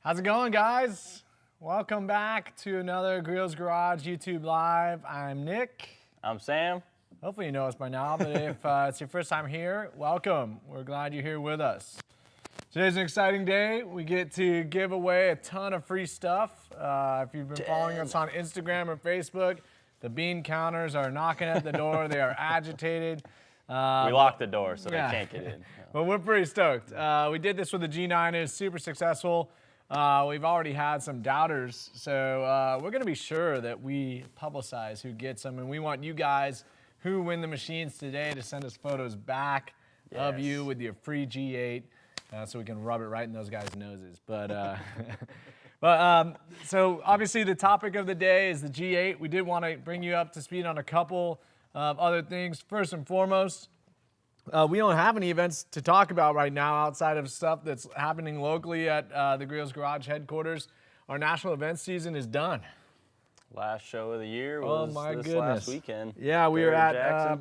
How's it going, guys? Welcome back to another Griot's Garage YouTube Live. I'm Nick. I'm Sam. Hopefully you know us by now, but if it's your first time here, welcome. We're glad you're here with us. Today's an exciting day. We get to give away a ton of free stuff. If you've been following us on Instagram or Facebook, the bean counters are knocking at the door. They are agitated. We locked the door, so yeah. they can't get in. But we're pretty stoked. We did this with the G9. It was super successful. We've already had some doubters, so we're going to be sure that we publicize who gets them, and we want you guys who win the machines today to send us photos back of you with your free G8, so we can rub it right in those guys' noses. But so obviously the topic of the day is the G8. We did want to bring you up to speed on a couple of other things. First and foremost, we don't have any events to talk about right now outside of stuff that's happening locally at the Griot's Garage headquarters. Our national event season is done. Last show of the year was last weekend. Yeah, we were at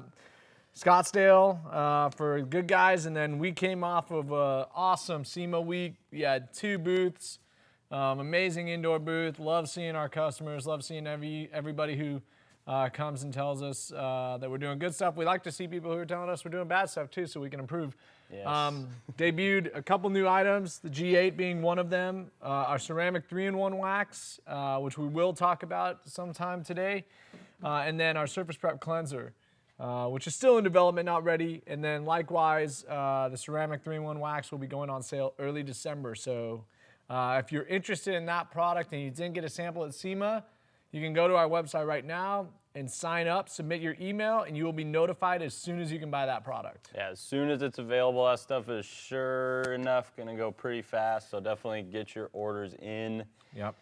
Scottsdale for Good Guys, and then we came off of an awesome SEMA week. We had 2 booths, amazing indoor booth. Love seeing our customers, love seeing everybody who comes and tells us that we're doing good stuff. We like to see people who are telling us we're doing bad stuff too, so we can improve. Yes. Debuted a couple new items, the G8 being one of them. Our ceramic 3-in-1 wax, which we will talk about sometime today. And then our surface prep cleanser, which is still in development, not ready. And then likewise, the ceramic 3-in-1 wax will be going on sale early December. So if you're interested in that product and you didn't get a sample at SEMA, you can go to our website right now and sign up, submit your email, and you will be notified as soon as you can buy that product. Yeah, as soon as it's available, that stuff is sure enough going to go pretty fast, so definitely get your orders in. Yep.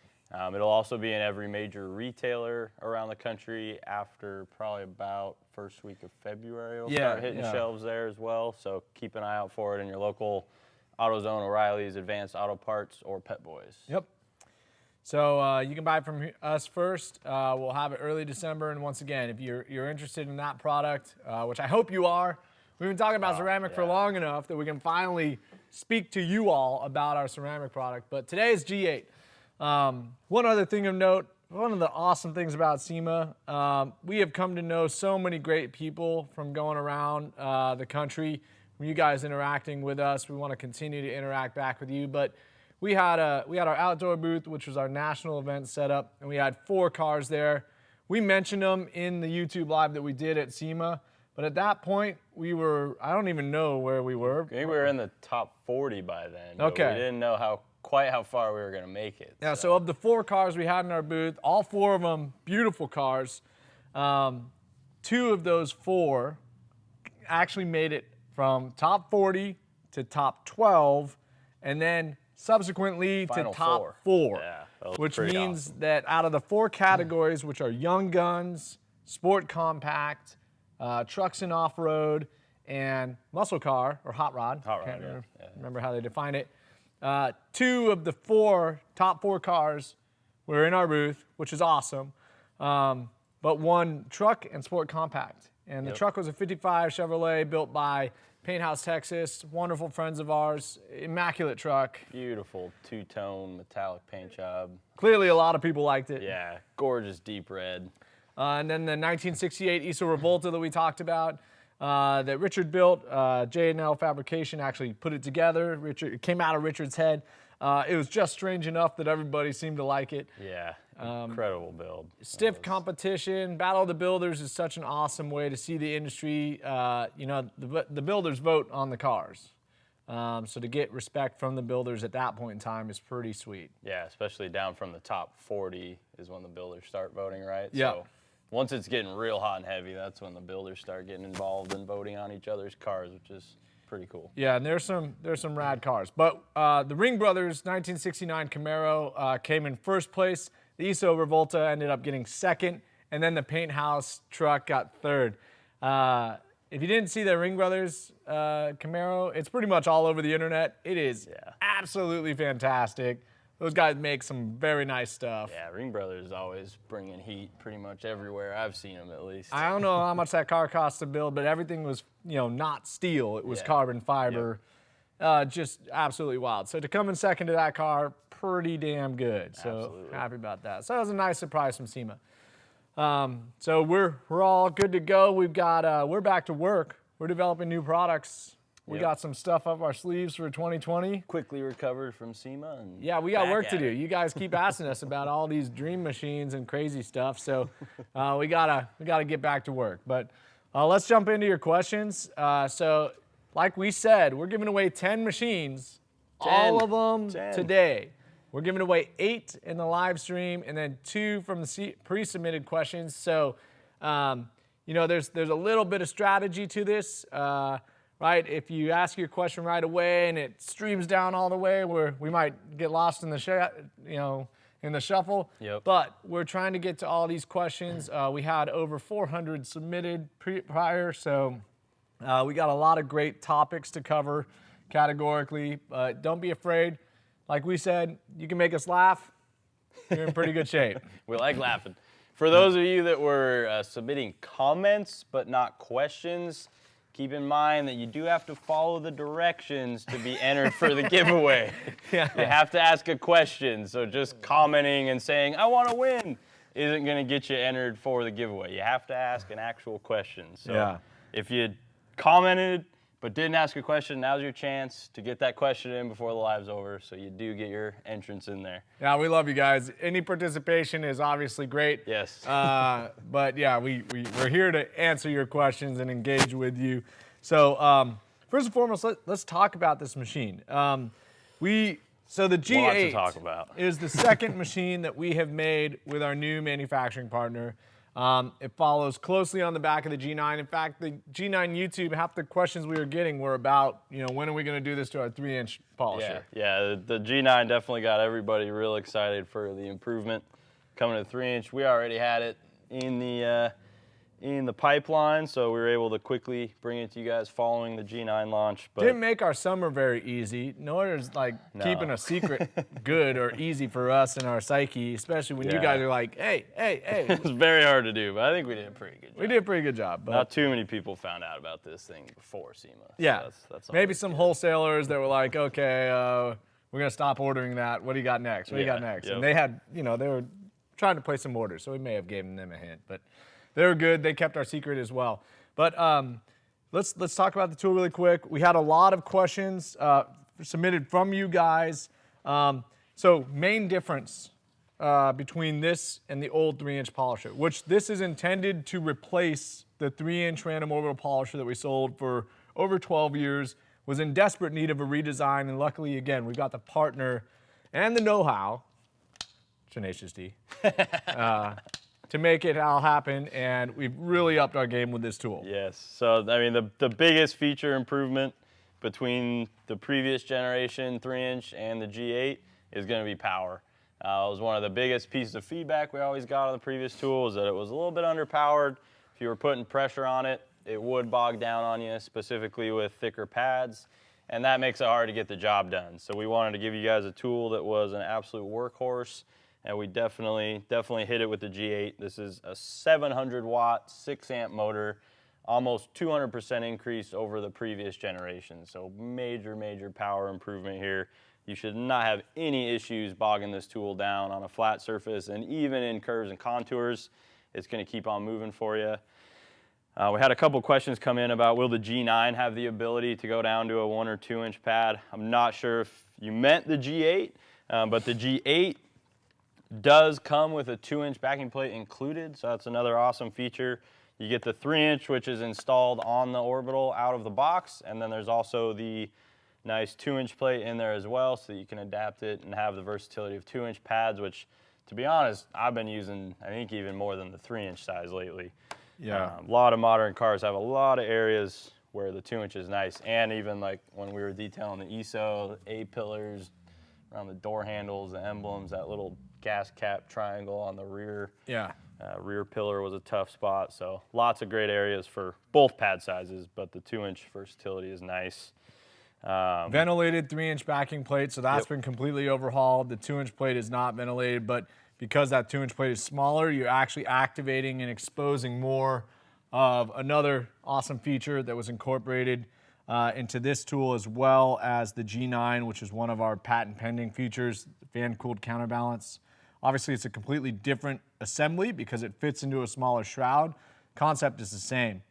It'll also be in every major retailer around the country after probably about first week of February. It'll start hitting shelves there as well, so keep an eye out for it in your local AutoZone, O'Reilly's, Advanced Auto Parts, or Pet Boys. Yep. So you can buy it from us first. We'll have it early December. And once again, if you're interested in that product, which I hope you are, we've been talking about ceramic for long enough that we can finally speak to you all about our ceramic product. But today is G8. One other thing of note, one of the awesome things about SEMA, we have come to know so many great people from going around the country, from you guys interacting with us. We want to continue to interact back with you. But we had our outdoor booth, which was our national event setup, and we had 4 cars there. We mentioned them in the YouTube Live that we did at SEMA, but at that point, I don't even know where we were. I think we were in the top 40 by then. Okay. But we didn't know quite how far we were going to make it. Yeah, so of the 4 cars we had in our booth, all 4 of them beautiful cars. 2 of those 4 actually made it from top 40 to top 12, and then subsequently Final to top 4, yeah, which means that out of the 4 categories, which are young guns, sport compact, trucks and off-road, and muscle car or hot rod, remember how they define it, 2 of the top 4 cars were in our booth, which is awesome, but 1 truck and sport compact. And the truck was a 55 Chevrolet built by Paint House, Texas, wonderful friends of ours, immaculate truck. Beautiful 2-tone metallic paint job. Clearly a lot of people liked it. Yeah, gorgeous deep red. And then the 1968 ISO Revolta that we talked about, that Richard built, J&L Fabrication actually put it together. It came out of Richard's head. It was just strange enough that everybody seemed to like it. Yeah, incredible build. Stiff competition. Battle of the Builders is such an awesome way to see the industry. The builders vote on the cars. So to get respect from the builders at that point in time is pretty sweet. Yeah, especially down from the top 40 is when the builders start voting, right? Yeah. So once it's getting real hot and heavy, that's when the builders start getting involved and voting on each other's cars, which is pretty cool. Yeah, and there's some rad cars. But the Ring Brothers 1969 Camaro came in first place. The ISO Revolta ended up getting second, and then the Paint House truck got third. If you didn't see the Ring Brothers Camaro, it's pretty much all over the internet. It is absolutely fantastic. Those guys make some very nice stuff. Yeah, Ring Brothers is always bringing heat pretty much everywhere. I've seen them at least. I don't know how much that car cost to build, but everything was, not steel. It was carbon fiber. Just absolutely wild. So to come in second to that car, pretty damn good. So Absolutely. happy about that. So that was a nice surprise from SEMA. So we're all good to go. We've got we're back to work. We're developing new products. We got some stuff up our sleeves for 2020. Quickly recovered from SEMA. And yeah, we got work to do. it. You guys keep asking us about all these dream machines and crazy stuff. So we gotta get back to work. But let's jump into your questions. So like we said, we're giving away 10 machines, all of them 10. today. We're giving away 8 in the live stream and then 2 from the pre-submitted questions. So, you know, there's a little bit of strategy to this, right? If you ask your question right away and it streams down all the way, we might get lost in the in the shuffle. Yep. But we're trying to get to all these questions. We had over 400 submitted prior, so we got a lot of great topics to cover categorically. Don't be afraid. Like we said, you can make us laugh. You're in pretty good shape. We like laughing. For those of you that were submitting comments but not questions, keep in mind that you do have to follow the directions to be entered for the giveaway. Yeah. You have to ask a question, so just commenting and saying, I want to win, isn't going to get you entered for the giveaway. You have to ask an actual question. So if you commented but didn't ask a question, now's your chance to get that question in before the live's over, so you do get your entrance in there. Yeah, we love you guys. Any participation is obviously great. Yes. But yeah, we're here to answer your questions and engage with you. So first and foremost, let's talk about this machine. So the G8 Lots to talk about. is the second machine that we have made with our new manufacturing partner. It follows closely on the back of the G9. In fact, the G9 YouTube, half the questions we were getting were about, you know, when are we going to do this to our 3-inch polisher? Yeah, the G9 definitely got everybody real excited for the improvement coming to 3-inch. We already had it in the pipeline, so we were able to quickly bring it to you guys following the G9 launch. But didn't make our summer very easy, nor is keeping a secret good or easy for us in our psyche, especially when you guys are like, hey. It was very hard to do, but I think we did a pretty good job. We did a pretty good job. But not too many people found out about this thing before SEMA. Yeah, so that's maybe some wholesalers that were like, okay, we're gonna stop ordering that. What do you got next? What do you got next? Yep. And they had, you know, they were trying to place some orders, so we may have given them a hint, but they were good. They kept our secret as well. But let's talk about the tool really quick. We had a lot of questions submitted from you guys. So main difference between this and the old 3-inch polisher, which this is intended to replace the 3-inch random orbital polisher that we sold for over 12 years, was in desperate need of a redesign, and luckily, again, we got the partner and the know-how, Tenacious D, to make it all happen, and we've really upped our game with this tool. Yes, so I mean the biggest feature improvement between the previous generation 3-inch and the G8 is going to be power. It was one of the biggest pieces of feedback we always got on the previous tool, is that it was a little bit underpowered. If you were putting pressure on it, it would bog down on you, specifically with thicker pads, and that makes it hard to get the job done. So we wanted to give you guys a tool that was an absolute workhorse, and we definitely hit it with the G8. This is a 700 watt, 6-amp motor, almost 200% increase over the previous generation. So major power improvement here. You should not have any issues bogging this tool down on a flat surface, and even in curves and contours, it's gonna keep on moving for you. We had a couple questions come in about, will the G9 have the ability to go down to a 1 or 2-inch pad? I'm not sure if you meant the G8, but the G8 does come with a 2-inch backing plate included, so that's another awesome feature. You get the 3-inch, which is installed on the Orbital out of the box, and then there's also the nice 2-inch plate in there as well, so that you can adapt it and have the versatility of 2-inch pads, which, to be honest, I've been using, I think, even more than the 3-inch size lately. Yeah. A lot of modern cars have a lot of areas where the 2-inch is nice, and even like when we were detailing the ESO, the A-pillars, around the door handles, the emblems, that little gas cap triangle on the rear. Yeah. Rear pillar was a tough spot, so lots of great areas for both pad sizes, but the 2-inch versatility is nice. Ventilated 3-inch backing plate, so that's been completely overhauled. The 2-inch plate is not ventilated, but because that 2-inch plate is smaller, you're actually activating and exposing more of another awesome feature that was incorporated. into this tool, as well as the G9, which is one of our patent pending features, fan-cooled counterbalance. Obviously, it's a completely different assembly because it fits into a smaller shroud. Concept is the same.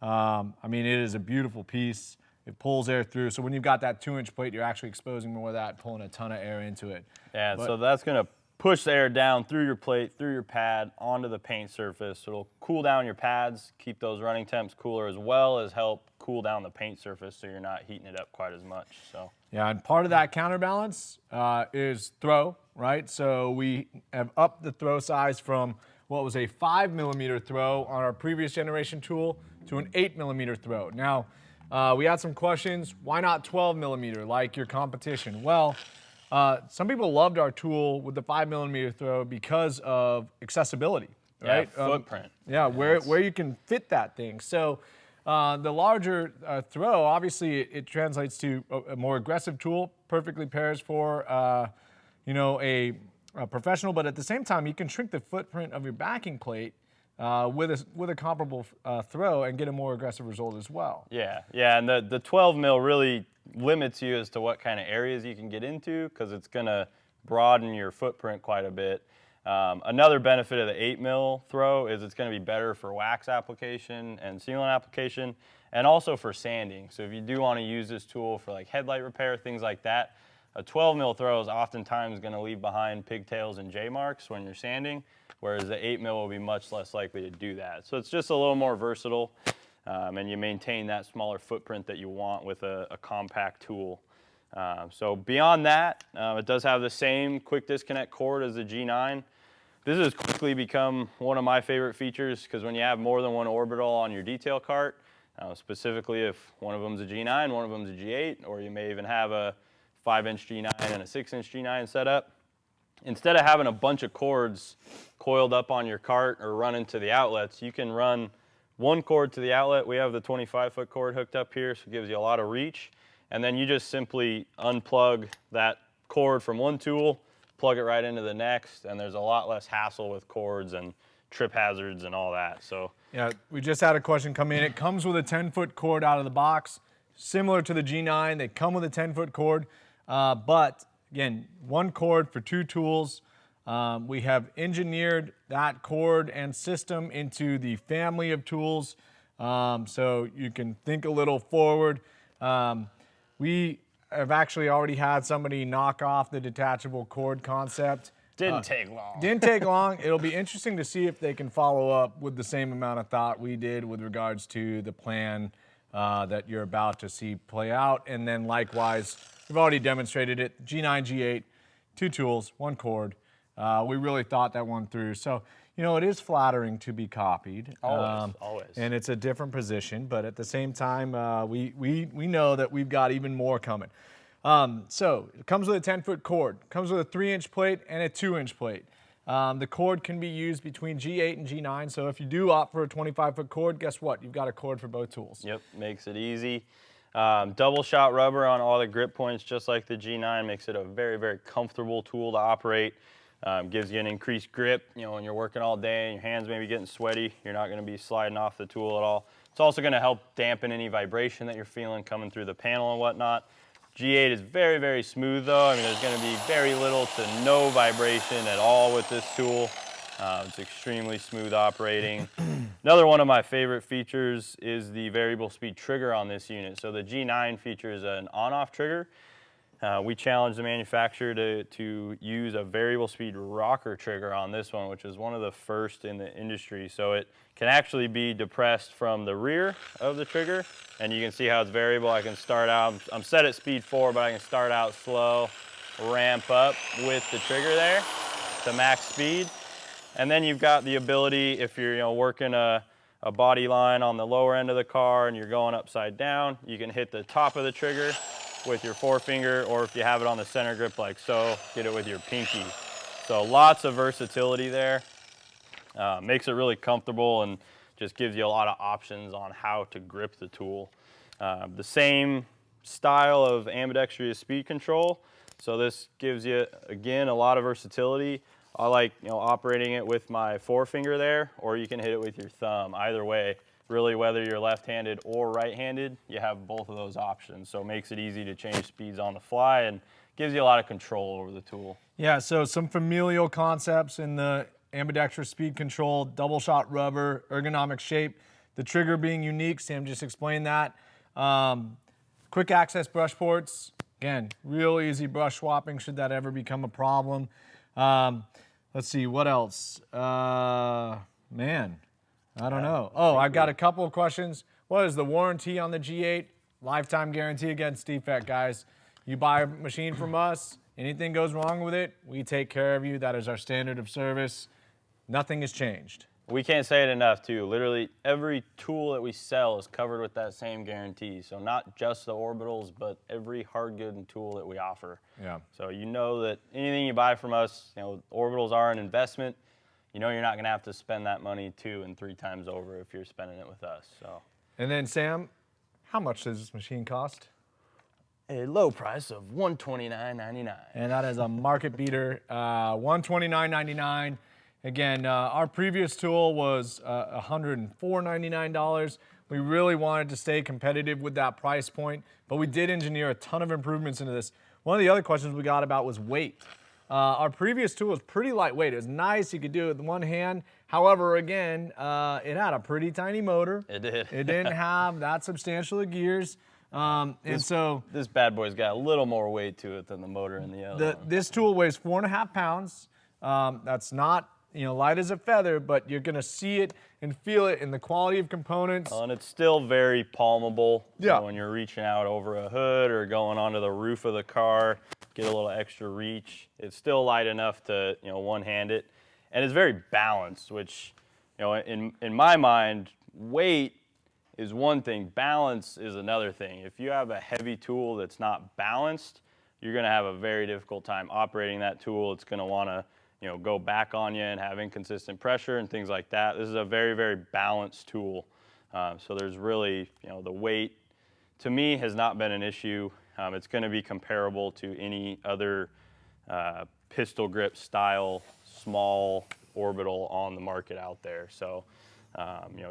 I mean, it is a beautiful piece. It pulls air through. So when you've got that 2-inch plate, you're actually exposing more of that, pulling a ton of air into it. Yeah, so that's going to push the air down through your plate, through your pad, onto the paint surface. So it'll cool down your pads, keep those running temps cooler, as well as help cool down the paint surface so you're not heating it up quite as much. So yeah, and part of that counterbalance is throw, right? So we have upped the throw size from what was a 5mm throw on our previous generation tool to an 8mm throw. Now, we had some questions. Why not 12mm like your competition? Well, some people loved our tool with the 5mm throw because of accessibility, right? Yeah, footprint. Yeah, where you can fit that thing. So the larger throw, obviously, it translates to a more aggressive tool. Perfectly pairs for a professional, but at the same time, you can shrink the footprint of your backing plate with a comparable throw and get a more aggressive result as well. Yeah, and the 12 mil really limits you as to what kind of areas you can get into because it's going to broaden your footprint quite a bit. Another benefit of the 8 mil throw is it's going to be better for wax application and sealant application, and also for sanding. So if you do want to use this tool for like headlight repair, things like that, a 12 mil throw is oftentimes going to leave behind pigtails and J marks when you're sanding, whereas the 8 mil will be much less likely to do that. So it's just a little more versatile, and you maintain that smaller footprint that you want with a compact tool. So beyond that, it does have the same quick disconnect cord as the G9. This has quickly become one of my favorite features because when you have more than one orbital on your detail cart, specifically if one of them is a G9, one of them is a G8, or you may even have a 5-inch G9 and a 6-inch G9 setup, instead of having a bunch of cords coiled up on your cart or run into the outlets, you can run one cord to the outlet. We have the 25-foot cord hooked up here, so it gives you a lot of reach. And then you just simply unplug that cord from one tool, plug it right into the next, and there's a lot less hassle with cords and trip hazards and all that. So yeah, we just had a question come in. It comes with a 10-foot cord out of the box, similar to the G9. They come with a 10-foot cord, but again, one cord for two tools. We have engineered that cord and system into the family of tools, so you can think a little forward. We have actually already had somebody knock off the detachable cord concept. didn't take long. Didn't take long. It'll be interesting to see if they can follow up with the same amount of thought we did with regards to the plan that you're about to see play out. And then likewise, we've already demonstrated it. G9, G8, two tools, one cord. We really thought that one through. So, it is flattering to be copied. Always. And it's a different position, but at the same time, we know that we've got even more coming. So it comes with a 10-foot cord, comes with a 3-inch plate and a 2-inch plate. The cord can be used between G8 and G9, so if you do opt for a 25-foot cord, guess what? You've got a cord for both tools. Yep, makes it easy. Double shot rubber on all the grip points, just like the G9, makes it a very, very comfortable tool to operate. Gives you an increased grip. When you're working all day and your hands may be getting sweaty, you're not going to be sliding off the tool at all. It's also going to help dampen any vibration that you're feeling coming through the panel and whatnot. G8 is very, very smooth though. I mean, there's going to be very little to no vibration at all with this tool. It's extremely smooth operating. Another one of my favorite features is the variable speed trigger on this unit. So the G9 features an on-off trigger. We challenged the manufacturer to use a variable speed rocker trigger on this one, which is one of the first in the industry. So it can actually be depressed from the rear of the trigger, and you can see how it's variable. I can start out, I'm set at speed 4, but I can start out slow, ramp up with the trigger there to max speed. And then you've got the ability, if you're working a body line on the lower end of the car and you're going upside down, you can hit the top of the trigger with your forefinger, or if you have it on the center grip like so, get it with your pinky. So lots of versatility there. Makes it really comfortable and just gives you a lot of options on how to grip the tool. The same style of ambidextrous speed control. So this gives you, again, a lot of versatility. I like operating it with my forefinger there, or you can hit it with your thumb. Either way really, whether you're left-handed or right-handed, you have both of those options. So it makes it easy to change speeds on the fly and gives you a lot of control over the tool. Yeah, so some familial concepts in the ambidextrous speed control, double shot rubber, ergonomic shape, the trigger being unique. Sam just explained that. Quick access brush ports. Again, real easy brush swapping should that ever become a problem. Let's see, what else? Man, I don't know. Oh, I've got a couple of questions. What is the warranty on the G8? Lifetime guarantee against defect, guys. You buy a machine from us, anything goes wrong with it, we take care of you. That is our standard of service. Nothing has changed. We can't say it enough, too. Literally, every tool that we sell is covered with that same guarantee. So not just the Orbitals, but every hard good and tool that we offer. Yeah. So you know that anything you buy from us, Orbitals are an investment. You know you're not going to have to spend that money 2 and 3 times over if you're spending it with us. So. And then, Sam, how much does this machine cost? A low price of $129.99. And that is a market beater, $129.99. Again, our previous tool was $104.99. We really wanted to stay competitive with that price point, but we did engineer a ton of improvements into this. One of the other questions we got about was weight. Our previous tool was pretty lightweight. It was nice, you could do it with one hand. However, again, it had a pretty tiny motor. It did. It didn't have that substantial of gears. This bad boy's got a little more weight to it than the motor in the other one. This tool weighs 4.5 pounds. That's not light as a feather, but you're gonna see it and feel it in the quality of components. And it's still very palmable. Yeah. So when you're reaching out over a hood or going onto the roof of the car, get a little extra reach. It's still light enough to one-hand it, and it's very balanced. Which, in my mind, weight is one thing, balance is another thing. If you have a heavy tool that's not balanced, you're gonna have a very difficult time operating that tool. It's gonna wanna go back on you and have inconsistent pressure and things like that. This is a very, very balanced tool. So there's really, the weight, to me, has not been an issue. It's gonna be comparable to any other pistol grip style, small Orbital on the market out there. So,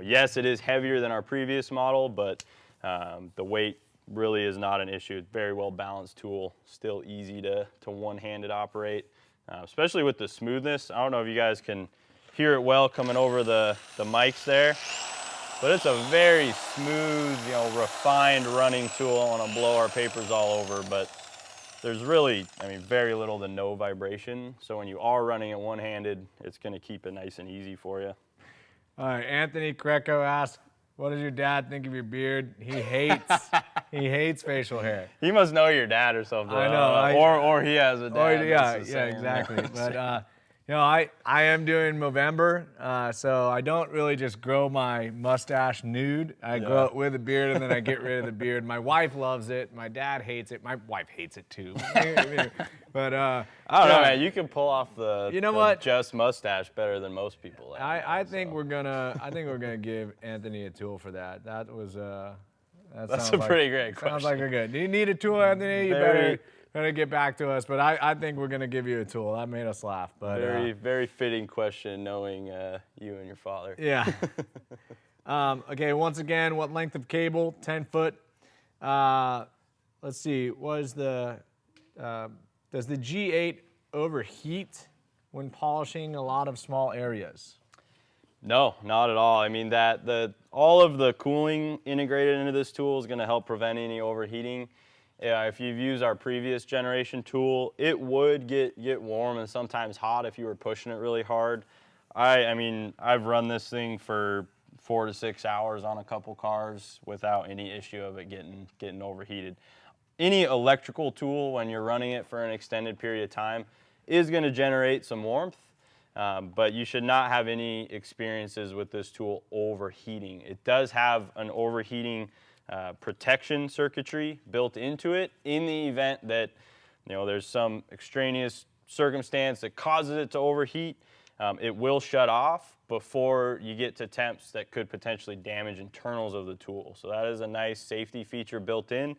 yes, it is heavier than our previous model, but the weight really is not an issue. It's a very well balanced tool, still easy to one-handed operate. Especially with the smoothness. I don't know if you guys can hear it well coming over the mics there, but it's a very smooth, refined running tool. I don't want to blow our papers all over, but there's really, very little to no vibration. So when you are running it one-handed, it's going to keep it nice and easy for you. All right, Anthony Greco asked, what does your dad think of your beard? He hates facial hair. He must know your dad or something. I know. Or he has a dad. Yeah, exactly. But I am doing Movember, so I don't really just grow my mustache nude. I grow it with a beard, and then I get rid of the beard. My wife loves it. My dad hates it. My wife hates it too. But I don't know, man. You can pull off the just mustache better than most people. I think we're gonna give Anthony a tool for that. That's a pretty great question. Sounds like we're good. Do you need a tool, Anthony? You better get back to us. But I think we're gonna give you a tool. That made us laugh. But very fitting question, knowing you and your father. Yeah. Okay. Once again, what length of cable? 10 foot. Let's see. Does the G8 overheat when polishing a lot of small areas? No, not at all. All of the cooling integrated into this tool is going to help prevent any overheating. If you've used our previous generation tool, it would get warm and sometimes hot if you were pushing it really hard. I've run this thing for 4 to 6 hours on a couple cars without any issue of it getting overheated. Any electrical tool, when you're running it for an extended period of time, is going to generate some warmth, but you should not have any experiences with this tool overheating. It does have an overheating protection circuitry built into it in the event that there's some extraneous circumstance that causes it to overheat. It will shut off before you get to temps that could potentially damage internals of the tool. So that is a nice safety feature built in.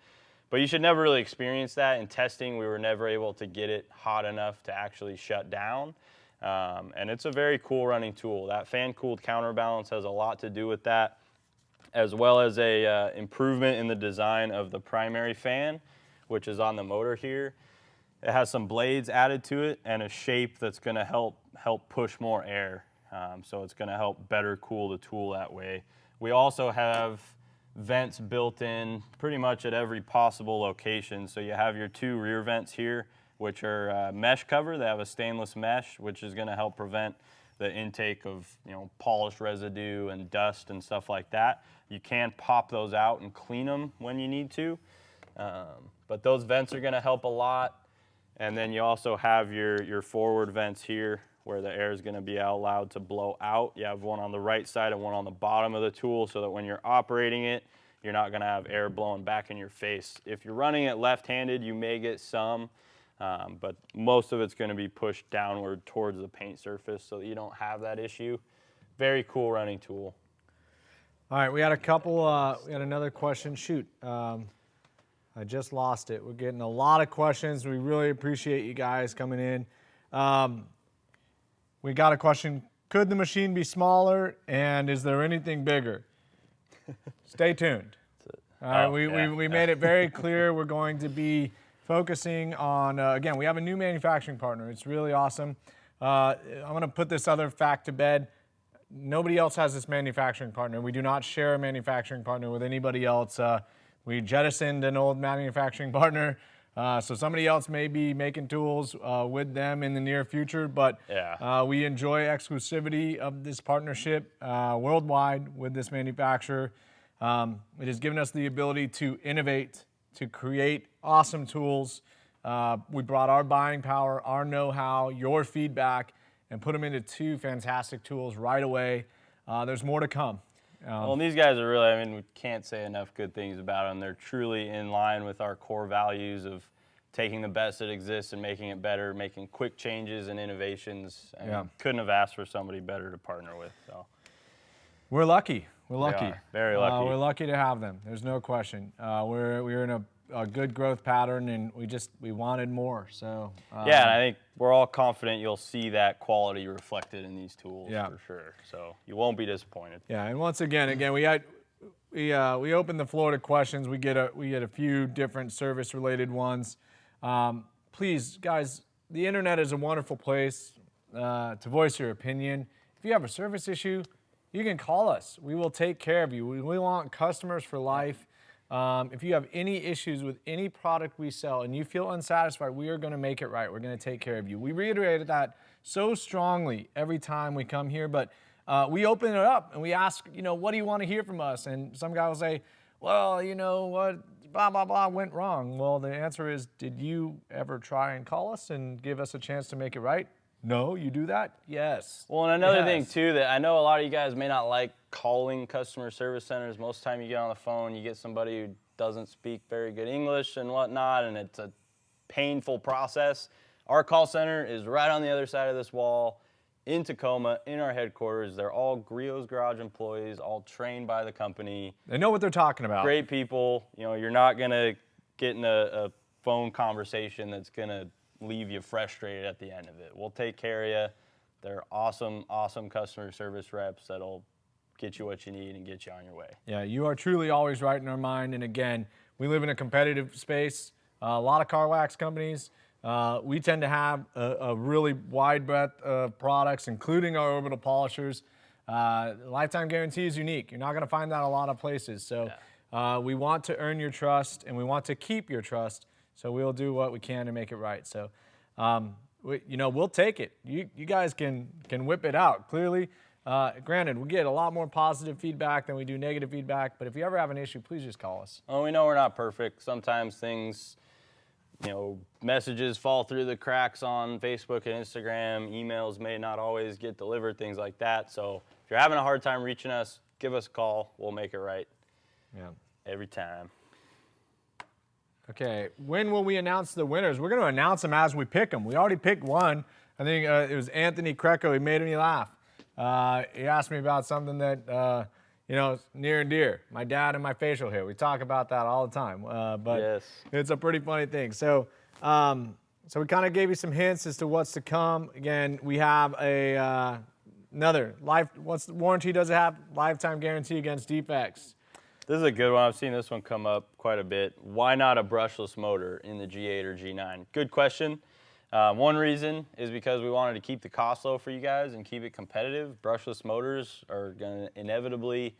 But you should never really experience that. In testing, we were never able to get it hot enough to actually shut down. And it's a very cool running tool. That fan-cooled counterbalance has a lot to do with that. as well as a improvement in the design of the primary fan, which is on the motor here. It has some blades added to it and a shape that's going to help push more air. So it's going to help better cool the tool that way. We also have vents built in pretty much at every possible location. So you have your 2 rear vents here, which are mesh cover. They have a stainless mesh, which is going to help prevent the intake of polish residue and dust and stuff like that. You can pop those out and clean them when you need to. But those vents are going to help a lot. And then you also have your forward vents here where the air is going to be allowed to blow out. You have one on the right side and one on the bottom of the tool so that when you're operating it, you're not going to have air blowing back in your face. If you're running it left-handed, you may get some, but most of it's going to be pushed downward towards the paint surface so that you don't have that issue. Very cool running tool. All right, we had another question. Shoot, I just lost it. We're getting a lot of questions. We really appreciate you guys coming in. We got a question. Could the machine be smaller, and is there anything bigger? Stay tuned. All right, we made it very clear we're going to be focusing on, again, we have a new manufacturing partner. It's really awesome. I'm going to put this other fact to bed. Nobody else has this manufacturing partner. We do not share a manufacturing partner with anybody else. We jettisoned an old manufacturing partner. So somebody else may be making tools with them in the near future, but we enjoy exclusivity of this partnership worldwide with this manufacturer. It has given us the ability to innovate, to create awesome tools. We brought our buying power, our know-how, your feedback, and put them into 2 fantastic tools right away. There's more to come. Well, these guys are really, we can't say enough good things about them. They're truly in line with our core values of taking the best that exists and making it better, making quick changes and innovations. Couldn't have asked for somebody better to partner with. So we're lucky. We're lucky. Very lucky. We're lucky to have them. There's no question. We're in a good growth pattern, and we wanted more. So and I think we're all confident you'll see that quality reflected in these tools for sure. So you won't be disappointed. Yeah, and once again, we open the floor to questions. We get a few different service-related ones. Please, guys, the internet is a wonderful place to voice your opinion. If you have a service issue, you can call us. We will take care of you. We want customers for life. If you have any issues with any product we sell and you feel unsatisfied, we are going to make it right. We're going to take care of you. We reiterated that so strongly every time we come here, but we open it up and we ask, what do you want to hear from us? And some guy will say, well, what, blah, blah, blah, went wrong. Well, the answer is, did you ever try and call us and give us a chance to make it right? No, you do that? Yes. Well, and another thing, too, that I know a lot of you guys may not like calling customer service centers. Most of the time you get on the phone, you get somebody who doesn't speak very good English and whatnot, and it's a painful process. Our call center is right on the other side of this wall in Tacoma, in our headquarters. They're all Griot's Garage employees, all trained by the company. They know what they're talking about. Great people. You're not going to get in a phone conversation that's going to leave you frustrated at the end of it. We'll take care of you. They're awesome, awesome customer service reps that'll get you what you need and get you on your way. Yeah, you are truly always right in our mind. And again, we live in a competitive space. A lot of car wax companies. We tend to have a really wide breadth of products, including our Orbital polishers. Lifetime guarantee is unique. You're not going to find that a lot of places. So we want to earn your trust, and we want to keep your trust. So we'll do what we can to make it right. So, we'll take it. You guys can whip it out. Clearly, granted, we get a lot more positive feedback than we do negative feedback. But if you ever have an issue, please just call us. Oh, we know we're not perfect. Sometimes things, messages fall through the cracks on Facebook and Instagram. Emails may not always get delivered, things like that. So if you're having a hard time reaching us, give us a call. We'll make it right. Yeah. Every time. Okay, when will we announce the winners? We're going to announce them as we pick them. We already picked one. I think it was Anthony Kreco. He made me laugh. He asked me about something that, is near and dear. My dad and my facial hair. We talk about that all the time. But it's a pretty funny thing. So we kind of gave you some hints as to what's to come. Again, we have another what's the warranty does it have? Lifetime guarantee against defects. This is a good one. I've seen this one come up quite a bit. Why not a brushless motor in the G8 or G9? Good question. One reason is because we wanted to keep the cost low for you guys and keep it competitive. Brushless motors are going to inevitably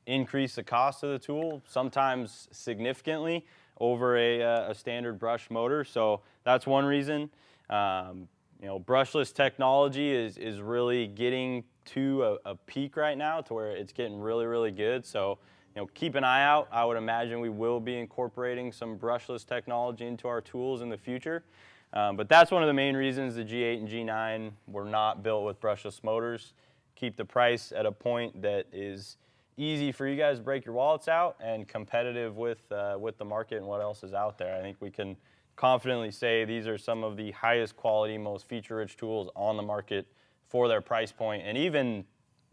increase the cost of the tool, sometimes significantly over a standard brush motor. So that's one reason. You know, brushless technology is really getting to a peak right now to where it's getting really, really good. So, you know, keep an eye out. I would imagine we will be incorporating some brushless technology into our tools in the future. But that's one of the main reasons the G8 and G9 were not built with brushless motors. Keep the price at a point that is easy for you guys to break your wallets out and competitive with the market and what else is out there. I think we can confidently say these are some of the highest quality, most feature-rich tools on the market for their price point. And even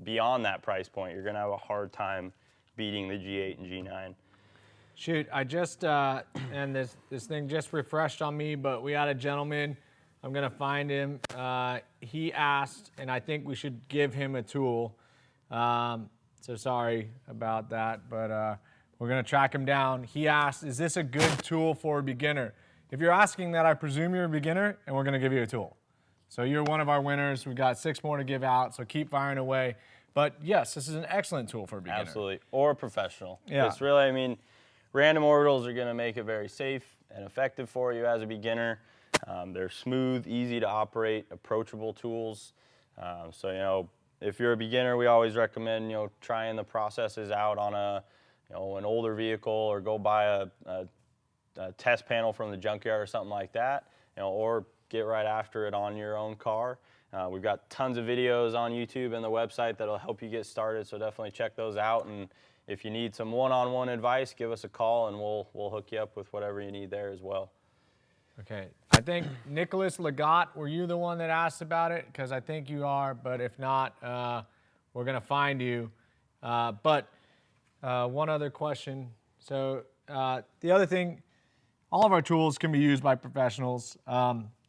beyond that price point, you're going to have a hard time beating the G8 and G9. Shoot, I just, and this thing just refreshed on me, but we had a gentleman, I'm gonna find him. He asked, and I think we should give him a tool. So sorry about that, but we're gonna track him down. He asked, is this a good tool for a beginner? If you're asking that, I presume you're a beginner, and we're gonna give you a tool. So you're one of our winners. We've got 6 more to give out, so keep firing away. But yes, this is an excellent tool for a beginner. Absolutely, or a professional. Yeah. It's really, I mean, random orbitals are going to make it very safe and effective for you as a beginner. They're smooth, easy to operate, approachable tools. So, you know, if you're a beginner, we always recommend, you know, trying the processes out on an older vehicle, or go buy a test panel from the junkyard or something like that, you know, or get right after it on your own car. We've got tons of videos on YouTube and the website that'll help you get started, so definitely check those out. And if you need some one-on-one advice, give us a call and we'll hook you up with whatever you need there as well. Okay, I think Nicholas Legat, were you the one that asked about it? Because I think you are, but if not, we're gonna find you. But one other question. So the other thing, all of our tools can be used by professionals.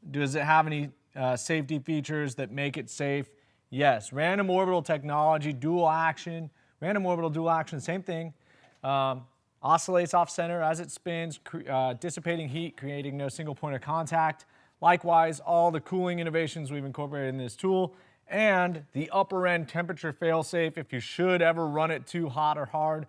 Does it have any safety features that make it safe? Yes, random orbital technology, dual action. Random orbital dual action, same thing. Oscillates off center as it spins, dissipating heat, creating no single point of contact. Likewise, all the cooling innovations we've incorporated in this tool, and the upper end temperature fail-safe if you should ever run it too hot or hard.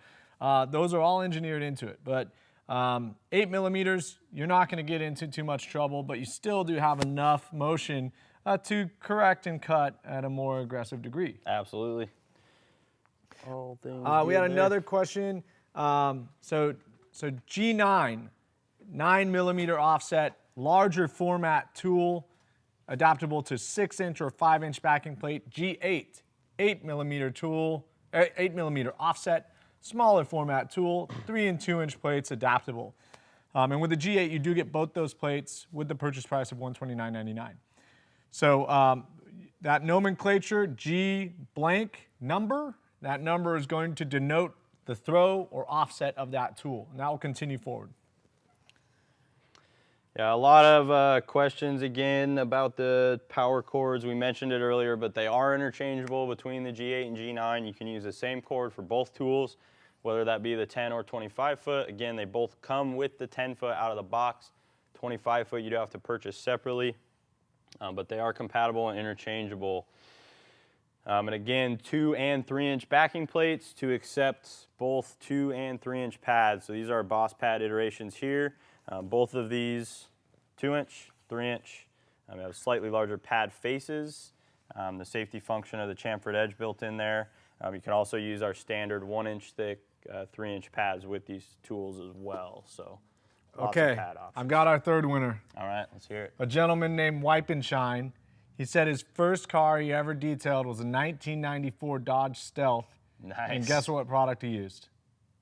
Those are all engineered into it. But 8 millimeters, you're not gonna get into too much trouble, but you still do have enough motion to correct and cut at a more aggressive degree. Absolutely. We had another question. So G9, 9 millimeter offset, larger format tool, adaptable to 6-inch or 5-inch backing plate. G8, 8 millimeter tool, 8 millimeter offset, smaller format tool, 3 and 2-inch plates, adaptable. And with the G8, you do get both those plates with the purchase price of $129.99. So that nomenclature, G blank number, that number is going to denote the throw or offset of that tool, and that will continue forward. Yeah, a lot of questions again about the power cords. We mentioned it earlier, but they are interchangeable between the G8 and G9. You can use the same cord for both tools, whether that be the 10 or 25 foot. Again, they both come with the 10 foot out of the box. 25 foot you do have to purchase separately, but they are compatible and interchangeable. And again, 2 and 3-inch backing plates to accept both 2 and 3-inch pads. So these are Boss pad iterations here. Both of these 2-inch, 3-inch. They have slightly larger pad faces. The safety function of the chamfered edge built in there. You can also use our standard 1-inch thick 3-inch pads with these tools as well. So lots of pad options. I've got our third winner. All right, let's hear it. A gentleman named Wipe and Shine. He said his first car he ever detailed was a 1994 Dodge Stealth. Nice. And guess what product he used?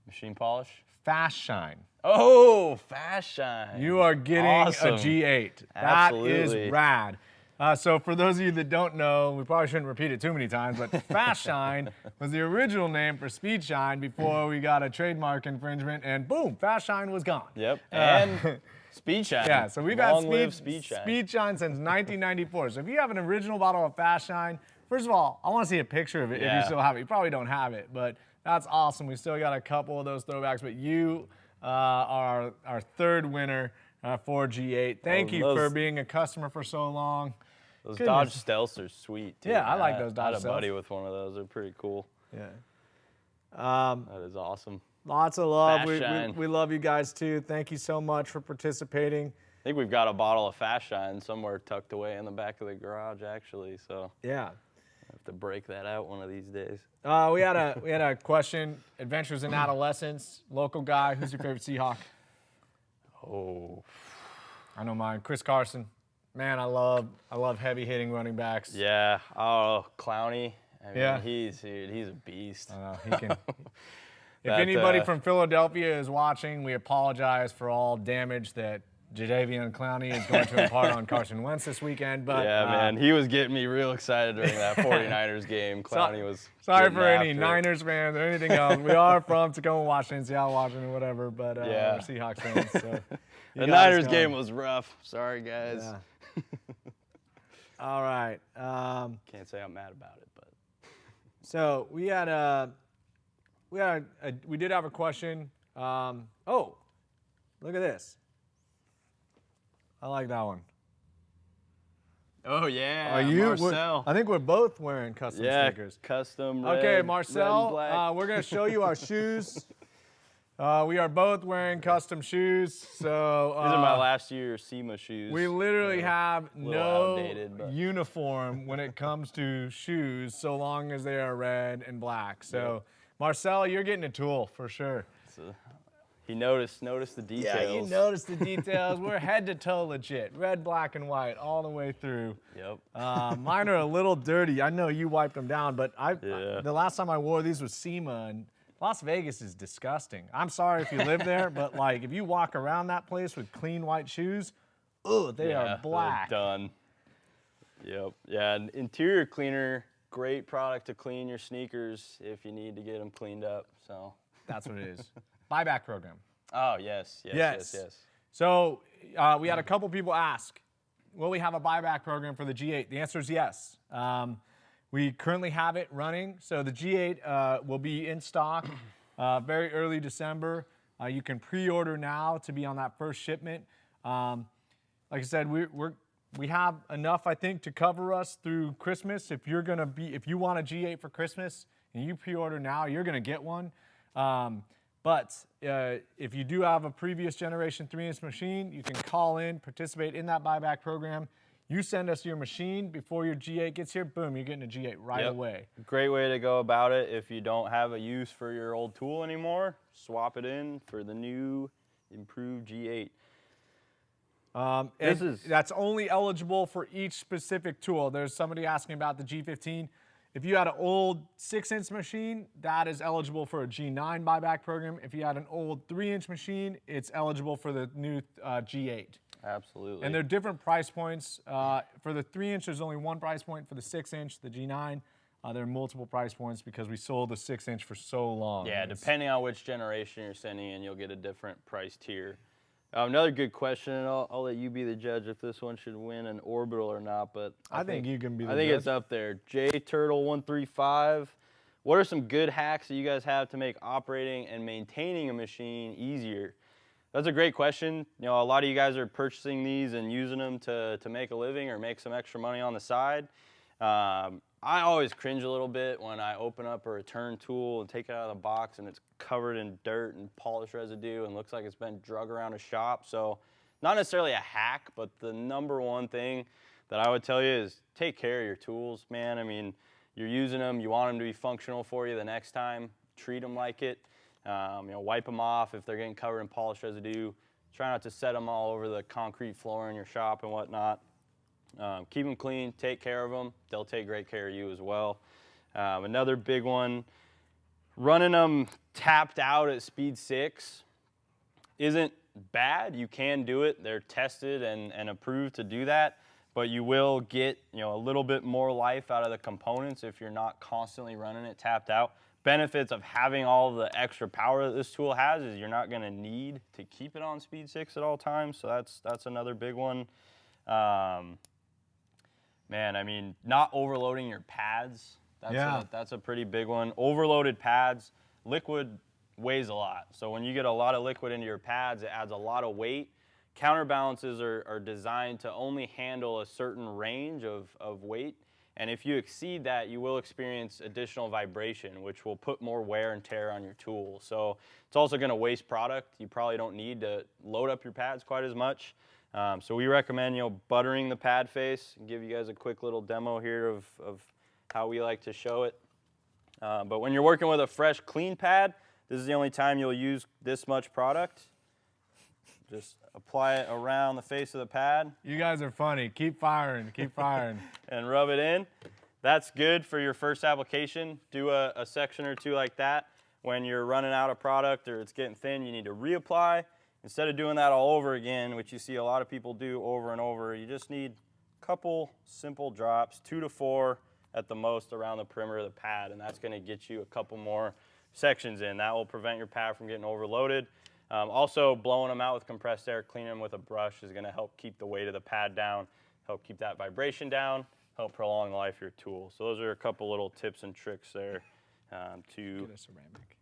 Machine polish? Fast Shine. Oh, Fast Shine. You are getting awesome. A G8. Absolutely. That is rad. So for those of you that don't know, we probably shouldn't repeat it too many times, but Fast Shine was the original name for Speed Shine before we got a trademark infringement, and boom, Fast Shine was gone. Yep, and Speed Shine. Yeah, so we've had Speed Shine. Speed Shine since 1994. So if you have an original bottle of Fast Shine, first of all, I want to see a picture of it if you still have it. You probably don't have it, but That's awesome. We still got a couple of those throwbacks, but you are our third winner for G8. Thank you for being a customer for so long. Those Dodge Stealths are sweet, too. Yeah, I like those Dodge Stealths. I had a buddy with one of those. They're pretty cool. Yeah. That is awesome. Lots of love. We love you guys, too. Thank you so much for participating. I think we've got a bottle of Fast Shine somewhere tucked away in the back of the garage, actually. So yeah, I have to break that out one of these days. We had a question. Adventures in Adolescence. Local guy. Who's your favorite Seahawk? Oh, I know mine. Chris Carson. Man, I love heavy hitting running backs. Yeah. Oh, Clowney. I mean, yeah. He's a beast. I know, he can. If anybody from Philadelphia is watching, we apologize for all damage that Jadeveon Clowney is going to impart on Carson Wentz this weekend. But yeah, man, he was getting me real excited during that 49ers game. Clowney was sorry for any Niners fans or anything else. We are from Tacoma, Washington, Seattle, Washington, whatever. But yeah. we're Seahawks fans. So the Niners game was rough. Sorry, guys. Yeah. All right. Can't say I'm mad about it, but so we did have a question. Oh, look at this. I like that one. Oh yeah. Are you? Marcel? I think we're both wearing custom stickers. Custom. Okay, Marcel. We're gonna show you our shoes. We are both wearing custom shoes. So these are my last year SEMA shoes. We literally have no outdated, uniform when it comes to shoes, so long as they are red and black. So, Marcel, you're getting a tool for sure. He noticed the details. Yeah, you noticed the details. We're head to toe legit, red, black, and white all the way through. Yep. Mine are a little dirty. I know you wiped them down, but the last time I wore these was SEMA, and Las Vegas is disgusting. I'm sorry if you live there, but like if you walk around that place with clean white shoes, they are black. Done. Yep. Yeah, an interior cleaner, great product to clean your sneakers if you need to get them cleaned up. So that's what it is. Buyback program. Oh, yes. So we had a couple people ask, will we have a buyback program for the G8? The answer is yes. We currently have it running. So the G8 will be in stock very early December. You can pre-order now to be on that first shipment. Like I said, we have enough, I think, to cover us through Christmas. If you want a G8 for Christmas and you pre-order now, you're gonna get one. But if you do have a previous generation 3-inch machine, you can call in, participate in that buyback program. You send us your machine before your G8 gets here, boom, you're getting a G8 right away. Great way to go about it. If you don't have a use for your old tool anymore, swap it in for the new improved G8. That's only eligible for each specific tool. There's somebody asking about the G15. If you had an old 6-inch machine, that is eligible for a G9 buyback program. If you had an old 3-inch machine, it's eligible for the new G8. Absolutely. And they're different price points. For the 3-inch, there's only one price point. For the 6-inch, the G9, there are multiple price points because we sold the 6-inch for so long. Yeah, depending on which generation you're sending in, you'll get a different price tier. Another good question, and I'll let you be the judge if this one should win an Orbital or not, but I think you can be the judge. I think it's up there. JTurtle135. What are some good hacks that you guys have to make operating and maintaining a machine easier? That's a great question. You know, a lot of you guys are purchasing these and using them to make a living or make some extra money on the side. I always cringe a little bit when I open up a return tool and take it out of the box and it's covered in dirt and polish residue and looks like it's been drug around a shop. So not necessarily a hack, but the number one thing that I would tell you is take care of your tools, man. I mean, you're using them, you want them to be functional for you the next time, treat them like it. Wipe them off if they're getting covered in polish residue. Try not to set them all over the concrete floor in your shop and whatnot. Keep them clean, take care of them. They'll take great care of you as well. Another big one, running them tapped out at speed 6 isn't bad. You can do it. They're tested and approved to do that, but you will get a little bit more life out of the components if you're not constantly running it tapped out. Benefits of having all the extra power that this tool has is you're not going to need to keep it on speed 6 at all times, so that's another big one. Man, I mean, not overloading your pads. That's a pretty big one. Overloaded pads liquid weighs a lot. So when you get a lot of liquid into your pads, it adds a lot of weight. Counterbalances are designed to only handle a certain range of weight. And if you exceed that, you will experience additional vibration, which will put more wear and tear on your tool. So it's also going to waste product. You probably don't need to load up your pads quite as much. So we recommend, buttering the pad face. And give you guys a quick little demo here of how we like to show it. But when you're working with a fresh, clean pad, this is the only time you'll use this much product. Just apply it around the face of the pad. You guys are funny. Keep firing. Keep firing. And rub it in. That's good for your first application. Do a section or two like that. When you're running out of product or it's getting thin, you need to reapply. Instead of doing that all over again, which you see a lot of people do over and over, you just need a couple simple drops, 2 to 4 at the most around the perimeter of the pad, and that's going to get you a couple more sections in. That will prevent your pad from getting overloaded. Also, blowing them out with compressed air, cleaning them with a brush is going to help keep the weight of the pad down, help keep that vibration down, help prolong the life of your tool. So those are a couple little tips and tricks there to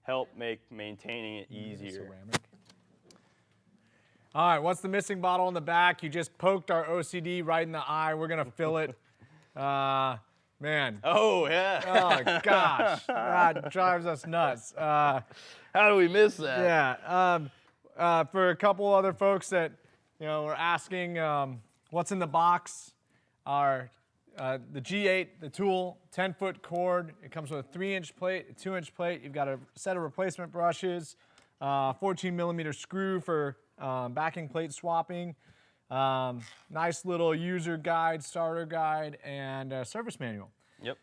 help make maintaining it easier. All right, what's the missing bottle in the back? You just poked our OCD right in the eye. We're going to fill it. Man. Oh, yeah. Oh, gosh. That drives us nuts. How do we miss that? Yeah. For a couple other folks that, were asking what's in the box, the G8, the tool, 10-foot cord. It comes with a 3-inch plate, a 2-inch plate. You've got a set of replacement brushes, 14-millimeter screw for backing plate swapping. Nice little user guide, starter guide, and a service manual. Yep.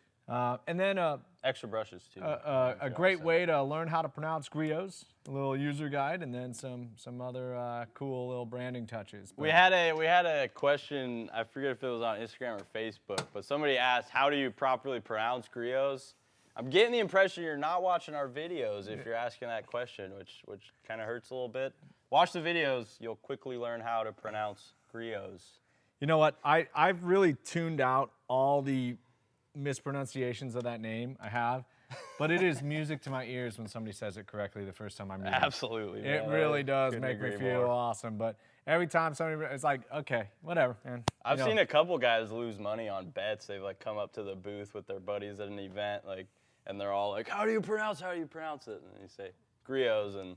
And then extra brushes too. A great way to learn how to pronounce griots, a little user guide, and then some other cool little branding touches. But we had a question. I forget if it was on Instagram or Facebook, but somebody asked, "How do you properly pronounce griots?" I'm getting the impression you're not watching our videos if you're asking that question, which kind of hurts a little bit. Watch the videos. You'll quickly learn how to pronounce griots. You know what? I've really tuned out all the mispronunciations of that name. I have. But it is music to my ears when somebody says it correctly the first time I meet them. Absolutely. It really does make me feel awesome. But every time somebody, it's like, okay, whatever, man. I've seen a couple guys lose money on bets. They've come up to the booth with their buddies at an event, and they're all like, how do you pronounce it? And you say, griots, and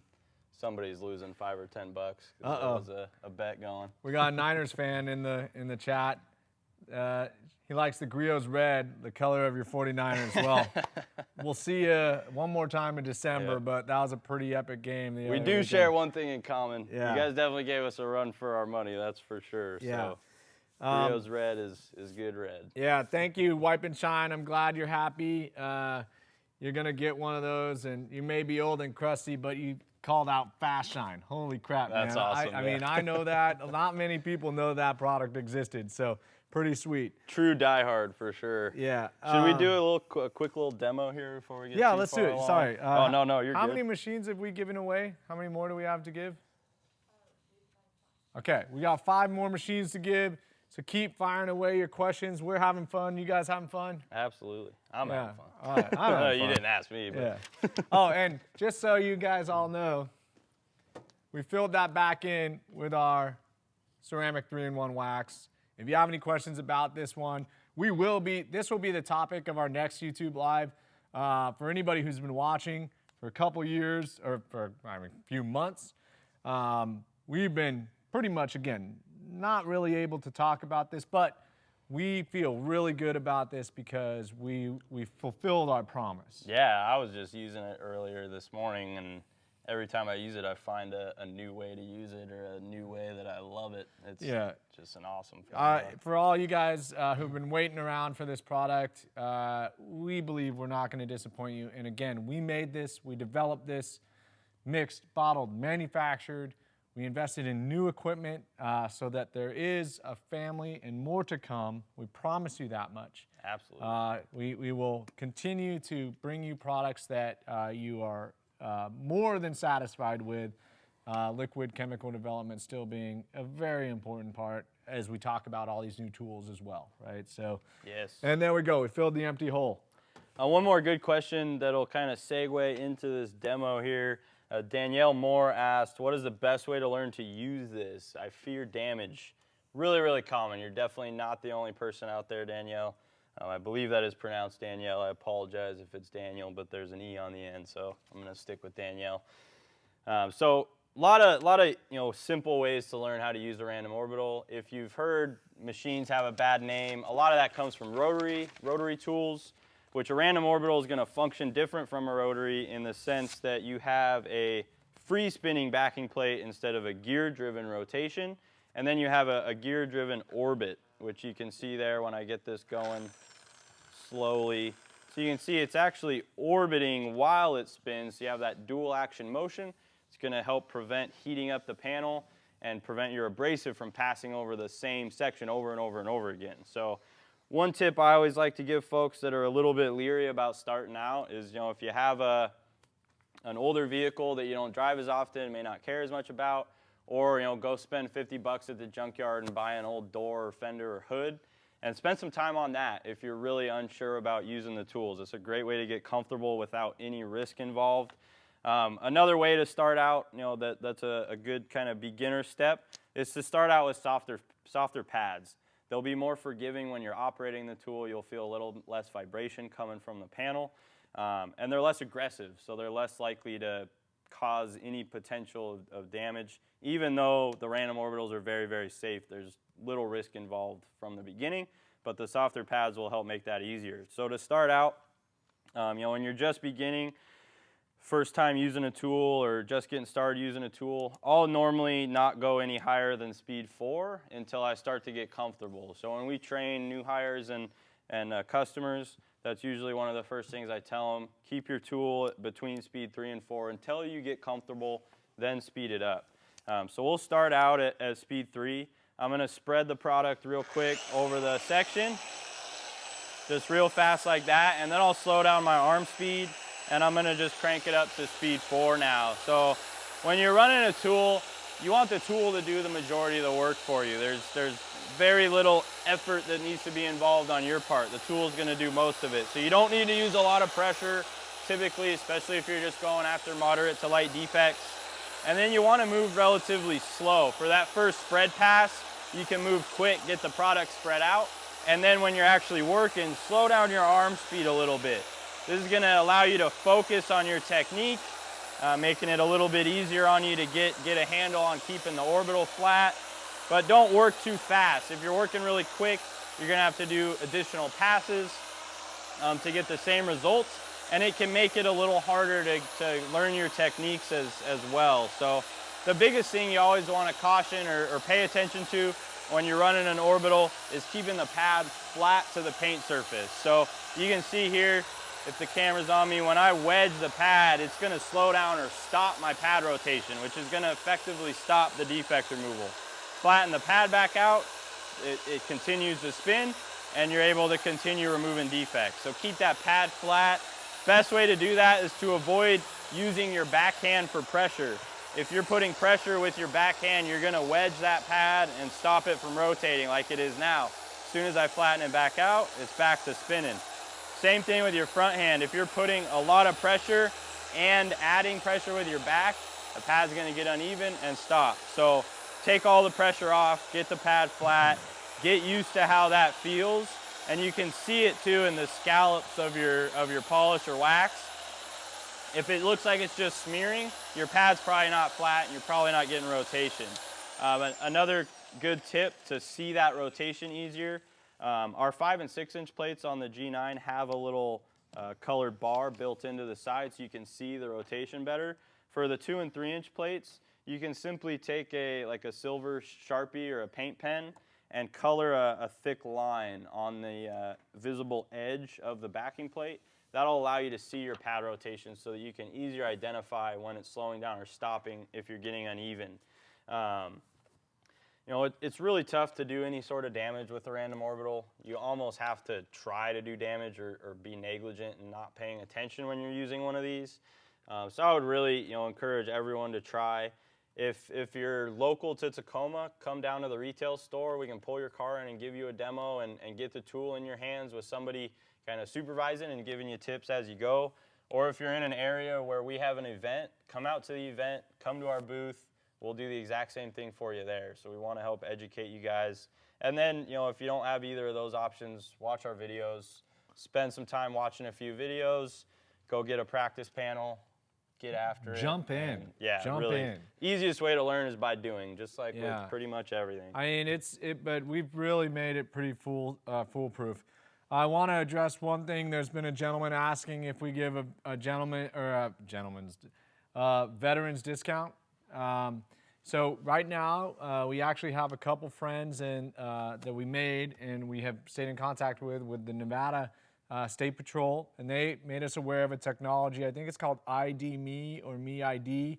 somebody's losing $5 or $10 because there was a bet going. We got a Niners fan in the chat. He likes the Griots red, the color of your 49ers. Well, we'll see you one more time in December, but that was a pretty epic game. We do share one thing in common. Yeah. You guys definitely gave us a run for our money, that's for sure. Yeah. So Griots red is good red. Yeah, thank you, Wipe and Shine. I'm glad you're happy. You're going to get one of those, and you may be old and crusty, but you called out Fast Shine. Holy crap, man. That's awesome. I mean, I know that. Not many people know that product existed, so pretty sweet. True diehard for sure. Yeah. Should we do a quick little demo here before we get Yeah, too let's far do it. along? Sorry. No, you're good. How many machines have we given away? How many more do we have to give? Okay, we got 5 more machines to give. So keep firing away your questions. We're having fun. You guys having fun? Absolutely. I'm having fun. All right, I'm having You fun. didn't ask me, but. Yeah. Oh, and just so you guys all know, we filled that back in with our ceramic 3-in-1 wax. If you have any questions about this one, this will be the topic of our next YouTube Live. For anybody who's been watching for a couple years or for a few months, we've been pretty much, again, not really able to talk about this, but we feel really good about this because we fulfilled our promise. Yeah, I was just using it earlier this morning, and every time I use it, I find a new way to use it or a new way that I love it. It's just an awesome feeling. For all you guys who've been waiting around for this product, we believe we're not going to disappoint you. And again, we made this, we developed this, mixed, bottled, manufactured. We invested in new equipment so that there is a family and more to come. We promise you that much. Absolutely. We will continue to bring you products that you are more than satisfied with. Liquid chemical development still being a very important part as we talk about all these new tools as well, right? So, yes. And there we go. We filled the empty hole. One more good question that'll kind of segue into this demo here. Danielle Moore asked, what is the best way to learn to use this? I fear damage. Really, really common. You're definitely not the only person out there, Danielle. I believe that is pronounced Danielle. I apologize if it's Daniel, but there's an E on the end, so I'm going to stick with Danielle. So a lot of simple ways to learn how to use the random orbital. If you've heard machines have a bad name, a lot of that comes from rotary tools, which a random orbital is going to function different from a rotary in the sense that you have a free spinning backing plate instead of a gear-driven rotation, and then you have a gear-driven orbit, which you can see there when I get this going slowly. So you can see it's actually orbiting while it spins, so you have that dual action motion. It's going to help prevent heating up the panel and prevent your abrasive from passing over the same section over and over and over again. So one tip I always like to give folks that are a little bit leery about starting out is, if you have an older vehicle that you don't drive as often, may not care as much about, or go spend 50 bucks at the junkyard and buy an old door or fender or hood, and spend some time on that if you're really unsure about using the tools. It's a great way to get comfortable without any risk involved. Another way to start out, that's a good kind of beginner step, is to start out with softer pads. They'll be more forgiving when you're operating the tool. You'll feel a little less vibration coming from the panel, and they're less aggressive, so they're less likely to cause any potential of damage. Even though the random orbitals are very, very safe, there's little risk involved from the beginning, but the softer pads will help make that easier. So to start out, when you're just beginning, first time using a tool or just getting started using a tool, I'll normally not go any higher than speed 4 until I start to get comfortable. So when we train new hires and customers, that's usually one of the first things I tell them. Keep your tool between speed 3 and 4 until you get comfortable, then speed it up. So we'll start out at speed 3. I'm going to spread the product real quick over the section, just real fast like that, and then I'll slow down my arm speed, and I'm going to just crank it up to speed 4 now. So when you're running a tool, you want the tool to do the majority of the work for you. There's very little effort that needs to be involved on your part. The tool's going to do most of it. So you don't need to use a lot of pressure, typically, especially if you're just going after moderate to light defects. And then you want to move relatively slow. For that first spread pass, you can move quick, get the product spread out, and then when you're actually working, slow down your arm speed a little bit. This is going to allow you to focus on your technique, making it a little bit easier on you to get a handle on keeping the orbital flat. But don't work too fast. If you're working really quick, you're going to have to do additional passes to get the same results, and it can make it a little harder to learn your techniques as well. So the biggest thing you always want to caution or pay attention to when you're running an orbital is keeping the pad flat to the paint surface. So you can see here, if the camera's on me, when I wedge the pad, it's going to slow down or stop my pad rotation, which is going to effectively stop the defect removal. Flatten the pad back out, it continues to spin, and you're able to continue removing defects. So keep that pad flat. Best way to do that is to avoid using your backhand for pressure. If you're putting pressure with your backhand, you're going to wedge that pad and stop it from rotating like it is now. As soon as I flatten it back out, it's back to spinning. Same thing with your front hand. If you're putting a lot of pressure and adding pressure with your back, the pad's going to get uneven and stop. So take all the pressure off, get the pad flat, get used to how that feels, and you can see it too in the scallops of your polish or wax. If it looks like it's just smearing, your pad's probably not flat and you're probably not getting rotation. Another good tip to see that rotation easier, our 5 and 6 inch plates on the G9 have a little colored bar built into the side so you can see the rotation better. For the 2 and 3 inch plates, you can simply take a silver Sharpie or a paint pen and color a thick line on the visible edge of the backing plate. That'll allow you to see your pad rotation so that you can easier identify when it's slowing down or stopping if you're getting uneven. It's really tough to do any sort of damage with a random orbital. You almost have to try to do damage or be negligent and not paying attention when you're using one of these. So I would really encourage everyone to try. If you're local to Tacoma, come down to the retail store. We can pull your car in and give you a demo and get the tool in your hands with somebody kind of supervising and giving you tips as you go. Or if you're in an area where we have an event, come out to the event, come to our booth. We'll do the exact same thing for you there. So we want to help educate you guys. And then, you know, if you don't have either of those options, watch our videos, spend some time watching a few videos, go get a practice panel, get after it. Jump in. And yeah, Jump really. in. Easiest way to learn is by doing, just like with pretty much everything. I mean, but we've really made it pretty foolproof. I want to address one thing. There's been a gentleman asking if we give a veterans discount. So right now, we actually have a couple friends that we made, and we have stayed in contact with the Nevada State Patrol, and they made us aware of a technology. I think it's called ID Me or Me ID,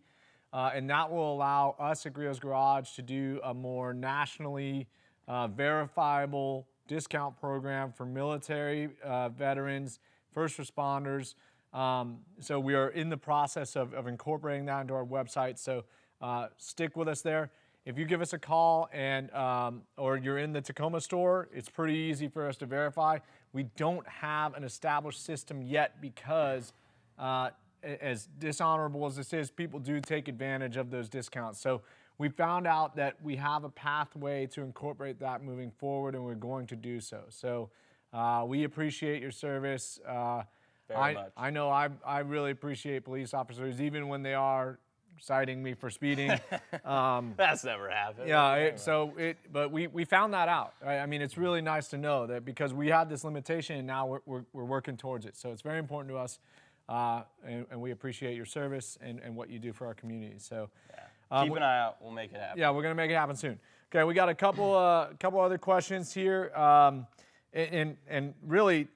and that will allow us at Griot's Garage to do a more nationally verifiable discount program for military veterans, first responders. So we are in the process of incorporating that into our website. So stick with us there. If you give us a call and or you're in the Tacoma store, it's pretty easy for us to verify. We don't have an established system yet because as dishonorable as this is, people do take advantage of those discounts. So we found out that we have a pathway to incorporate that moving forward, and we're going to do so. So we appreciate your service. Very much. I know I really appreciate police officers, even when they are citing me for speeding. That's never happened. Yeah, but we found that out. Right? I mean, it's really nice to know that because we had this limitation, and now we're working towards it. So it's very important to us, and we appreciate your service and what you do for our community. So. Keep an eye out. We'll make it happen. Yeah, we're going to make it happen soon. Okay, we got a couple other questions here. And really,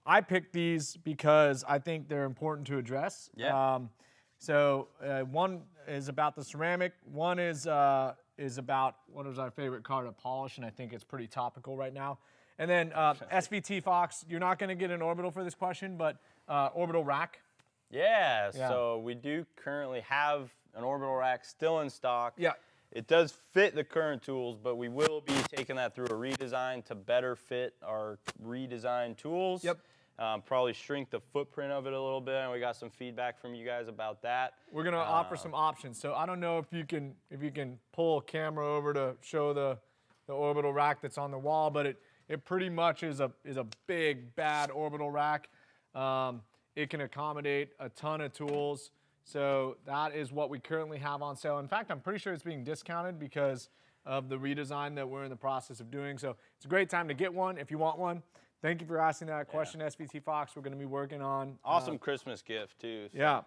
I picked these because I think they're important to address. Yeah. So one is about the ceramic. One is about what is our favorite color to polish, and I think it's pretty topical right now. And then SVT Fox, you're not going to get an Orbital for this question, but Orbital rack. Yeah, so we do currently have an Orbital rack still in stock. Yeah. It does fit the current tools, but we will be taking that through a redesign to better fit our redesigned tools. Yep. Probably shrink the footprint of it a little bit, and we got some feedback from you guys about that. We're gonna offer some options. So I don't know if you can pull a camera over to show the Orbital rack that's on the wall, but it pretty much is a big bad Orbital rack. It can accommodate a ton of tools. So that is what we currently have on sale. In fact, I'm pretty sure it's being discounted because of the redesign that we're in the process of doing. So it's a great time to get one if you want one. Thank you for asking that question, SVT Fox. We're going to be working on. Awesome Christmas gift, too. So yeah.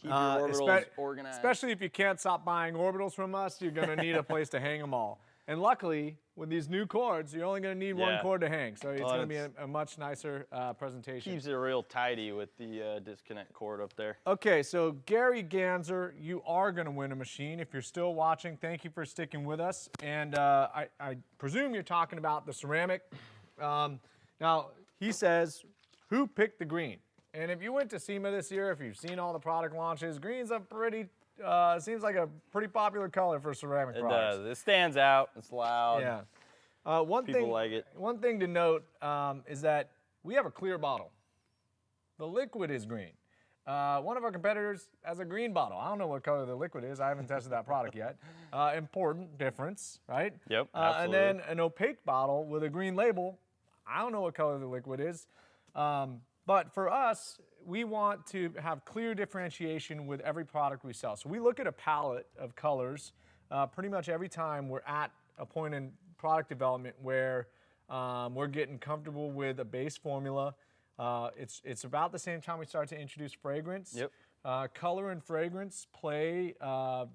Keep your orbitals organized. Especially if you can't stop buying orbitals from us, you're going to need a place to hang them all. And luckily, with these new cords, you're only going to need one cord to hang. So it's going to be a much nicer presentation. Keeps it real tidy with the disconnect cord up there. Okay, so Gary Ganser, you are going to win a machine. If you're still watching, thank you for sticking with us. And I presume you're talking about the ceramic. Now, he says, who picked the green? And if you went to SEMA this year, if you've seen all the product launches, green's a pretty seems like a pretty popular color for ceramic products. It does. It stands out. It's loud. Yeah. People like it. One thing to note is that we have a clear bottle. The liquid is green. One of our competitors has a green bottle. I don't know what color the liquid is. I haven't tested that product yet. Important difference, right? Yep, and then an opaque bottle with a green label. I don't know what color the liquid is. But for us, we want to have clear differentiation with every product we sell. So we look at a palette of colors pretty much every time we're at a point in product development where we're getting comfortable with a base formula. It's about the same time we start to introduce fragrance. Yep. Color and fragrance play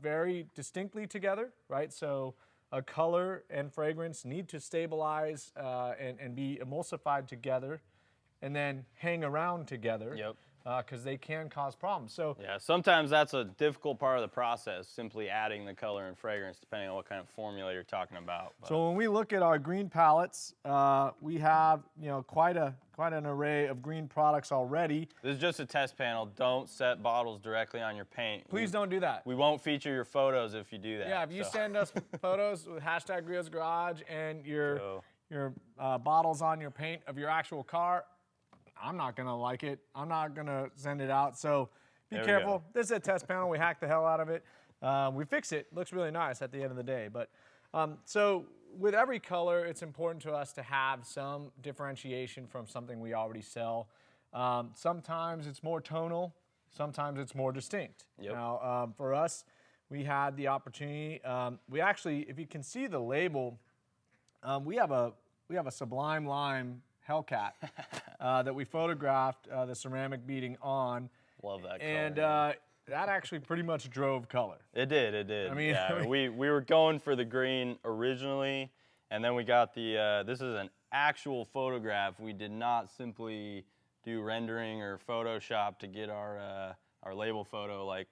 very distinctly together, right? So a color and fragrance need to stabilize and be emulsified together and then hang around together. Yep. Because they can cause problems. So yeah, sometimes that's a difficult part of the process, simply adding the color and fragrance, depending on what kind of formula you're talking about. But. So when we look at our green palettes, we have quite an array of green products already. This is just a test panel. Don't set bottles directly on your paint. Please don't do that. We won't feature your photos if you do that. Yeah, if you send us photos with hashtag Griot's Garage and your bottles on your paint of your actual car, I'm not gonna like it. I'm not gonna send it out. So be careful. This is a test panel. We hacked the hell out of it. We fix it. Looks really nice at the end of the day. But so with every color, it's important to us to have some differentiation from something we already sell. Sometimes it's more tonal. Sometimes it's more distinct. Yep. Now, for us, we had the opportunity. We actually, if you can see the label, we have a Sublime Lime Hellcat that we photographed the ceramic beading on. Love that color. And that actually pretty much drove color. It did. I mean, yeah, we were going for the green originally, and then we got the. This is an actual photograph. We did not simply do rendering or Photoshop to get our label photo like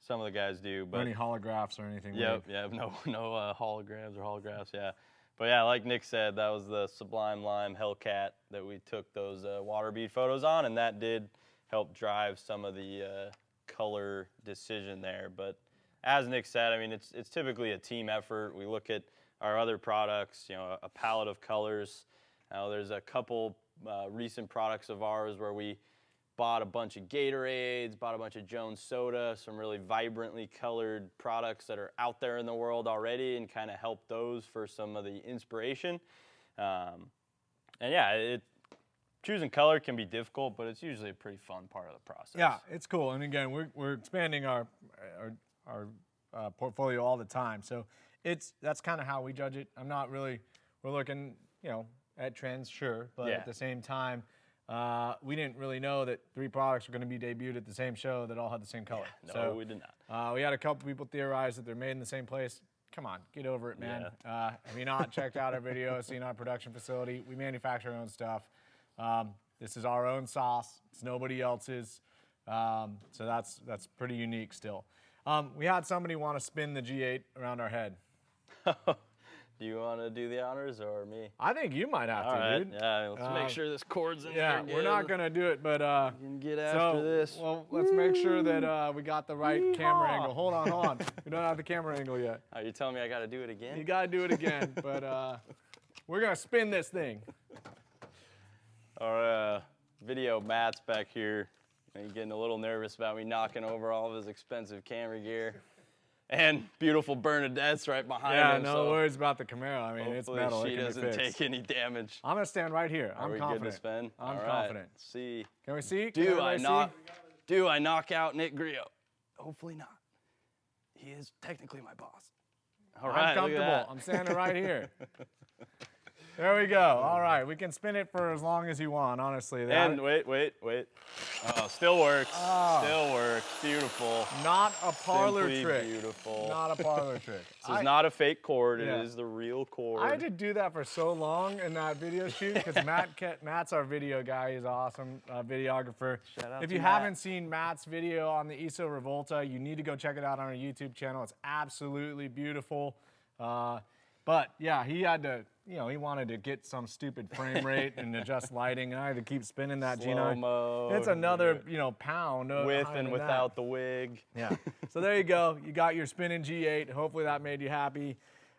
some of the guys do. But any holographs or anything. Yep, no holograms or holographs. Yeah, but yeah, like Nick said, that was the Sublime Lime Hellcat that we took those water bead photos on, and that did help drive some of the color decision there. But as Nick said, I mean, it's typically a team effort. We look at our other products, you know, a palette of colors. Now, there's a couple recent products of ours where we bought a bunch of Gatorades, bought a bunch of Jones Soda, some really vibrantly colored products that are out there in the world already, and kind of help those for some of the inspiration. And yeah, choosing color can be difficult, but it's usually a pretty fun part of the process. Yeah, it's cool. And again, we're expanding our portfolio all the time. So that's kind of how we judge it. We're looking, you know, at trends, sure, but at the same time, we didn't really know that 3 products were going to be debuted at the same show that all had the same color. Yeah, so, we did not. We had a couple people theorize that they're made in the same place. Come on, get over it, man. Yeah. Have you not checked out our video, seen our production facility? We manufacture our own stuff. This is our own sauce. It's nobody else's. So that's pretty unique still. We had somebody want to spin the G8 around our head. Do you want to do the honors or me? I think you might have to, dude. Yeah, let's make sure this cord's in there. Yeah, we're not going to do it, but you can get after this. Well, let's make sure that we got the right camera angle. Hold on. We don't have the camera angle yet. Are you telling me I got to do it again? You got to do it again, but we're going to spin this thing. Our video Matt's back here. He's getting a little nervous about me knocking over all of his expensive camera gear. And beautiful Bernadette's right behind him. Yeah, no worries about the Camaro. I mean, it's metal. She doesn't take any damage. I'm going to stand right here. I'm confident. Good to spin? I'm confident. Let's see. Can we see? Do I knock out Nick Griot? Hopefully not. He is technically my boss. All right, I'm comfortable. I'm standing right here. There we go. All right, we can spin it for as long as you want, honestly. And wait. Oh, still works. Oh. Still works. Beautiful. Not a parlor Simply trick. Beautiful. Not a parlor trick. This is not a fake cord. It is the real cord. I had to do that for so long in that video shoot because Matt's our video guy. He's awesome videographer. Shout out if to you Matt. haven't seen Matt's video on the ISO Revolta, you need to go check it out on our YouTube channel. It's absolutely beautiful. But yeah, he had to, you know, he wanted to get some stupid frame rate and adjust lighting, and I had to keep spinning that G9. Slow-mo. It's another, you know, pound. With and without the wig. Yeah. So there you go. You got your spinning G8. Hopefully that made you happy.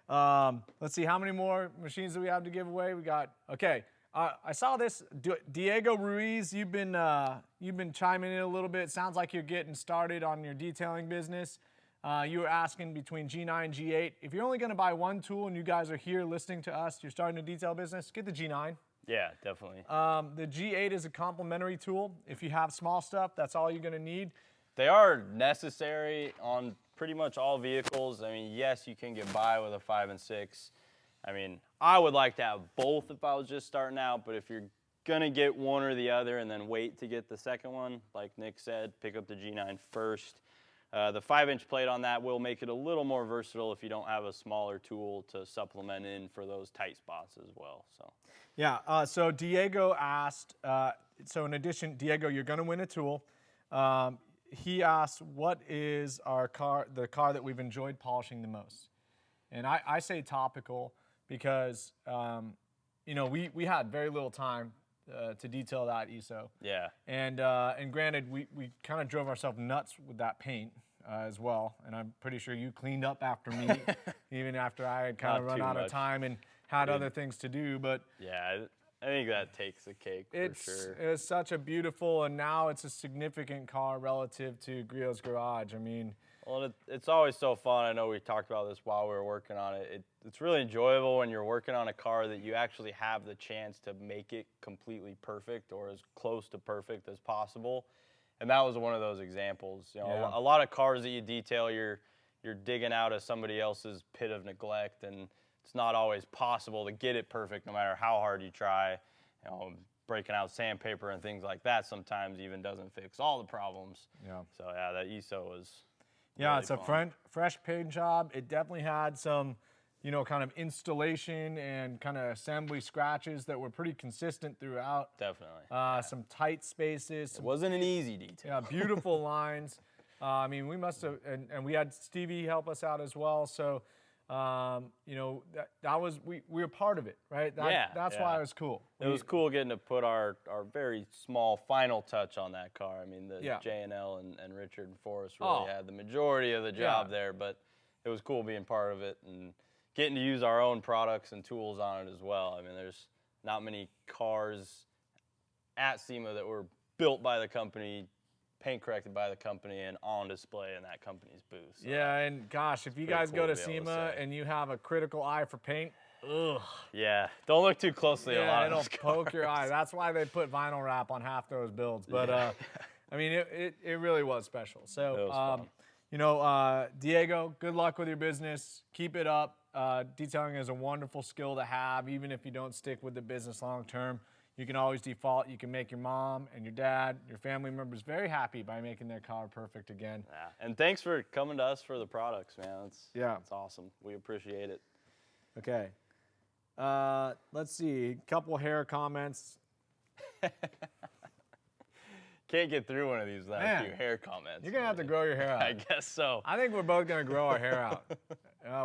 Let's see, how many more machines do we have to give away? We got, okay. I saw this, Diego Ruiz, you've been chiming in a little bit. Sounds like you're getting started on your detailing business. You were asking between G9 and G8. If you're only going to buy one tool and you guys are here listening to us, you're starting a detail business, get the G9. Yeah, definitely. The G8 is a complementary tool. If you have small stuff, that's all you're going to need. They are necessary on pretty much all vehicles. I mean, yes, you can get by with a 5 and 6. I mean, I would like to have both if I was just starting out, but if you're going to get one or the other and then wait to get the second one, like Nick said, pick up the G9 first. The 5-inch plate on that will make it a little more versatile if you don't have a smaller tool to supplement in for those tight spots as well. So, yeah. So Diego asked. So in addition, Diego, you're going to win a tool. He asked, "What is the car that we've enjoyed polishing the most?" And I say topical because you know we had very little time to detail that ISO. Yeah. And granted, we kind of drove ourselves nuts with that paint as well. And I'm pretty sure you cleaned up after me, even after I had kind of run out of time and had other things to do. But yeah, I think that takes the cake for sure. It's such a beautiful, and now it's a significant car relative to Griot's Garage. I mean, well, it's always so fun. I know we talked about this while we were working on it. It's really enjoyable when you're working on a car that you actually have the chance to make it completely perfect or as close to perfect as possible. And that was one of those examples. You know, a lot of cars that you detail, you're digging out of somebody else's pit of neglect, and it's not always possible to get it perfect no matter how hard you try. You know, breaking out sandpaper and things like that sometimes even doesn't fix all the problems. Yeah. So yeah, that ESO was yeah, really it's a fresh paint job. It definitely had some, you know, kind of installation and kind of assembly scratches that were pretty consistent throughout. Definitely. Some tight spaces. It wasn't an easy detail. Yeah, beautiful lines. I mean, we must have, and we had Stevie help us out as well. So, you know, that was, we were part of it, right? That's why it was cool. It was cool getting to put our very small final touch on that car. I mean, the J&L and Richard and Forrest really had the majority of the job there, but it was cool being part of it and getting to use our own products and tools on it as well. I mean, there's not many cars at SEMA that were built by the company, paint corrected by the company, and on display in that company's booth. So yeah, and gosh, if you guys go to SEMA and you have a critical eye for paint, ugh. Yeah, don't look too closely at a lot of it'll those poke your eye. That's why they put vinyl wrap on half those builds. But I mean, it really was special. So, it was fun. you know, Diego, good luck with your business. Keep it up. Detailing is a wonderful skill to have, even if you don't stick with the business long term. You can always default. You can make your mom and your dad, your family members very happy by making their car perfect again. Yeah, and thanks for coming to us for the products, man. It's awesome. We appreciate it. Okay. Let's see. A couple hair comments. Can't get through one of these without a few hair comments. You're going to have to grow your hair out. I guess so. I think we're both going to grow our hair out.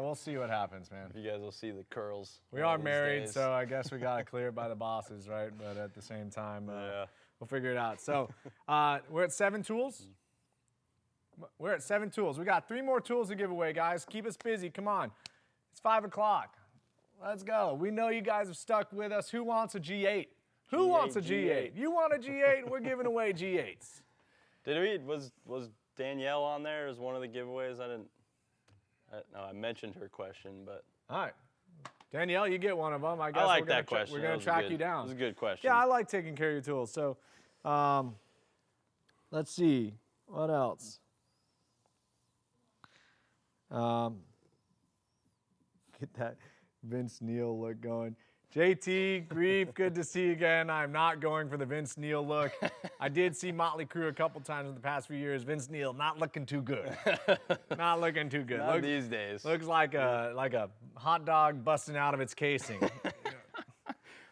We'll see what happens, man. You guys will see the curls. We are married, so I guess we got to clear it by the bosses, right? But at the same time, we'll figure it out. So we're at 7 tools. We're at 7 tools. We got 3 more tools to give away, guys. Keep us busy. Come on. It's 5 o'clock. Let's go. We know you guys have stuck with us. Who wants a G8? Who wants a G8? You want a G8? We're giving away G8s. Was Danielle on there as one of the giveaways? No, I mentioned her question, but. All right. Danielle, you get one of them. I guess like that question. We're going to track you down. It was a good question. Yeah, I like taking care of your tools. So let's see. What else? Get that Vince Neil look going. JT, Grief, good to see you again. I'm not going for the Vince Neil look. I did see Motley Crue a couple times in the past few years. Vince Neil, not looking too good. Not looking too good. Not these days. Looks like a hot dog busting out of its casing.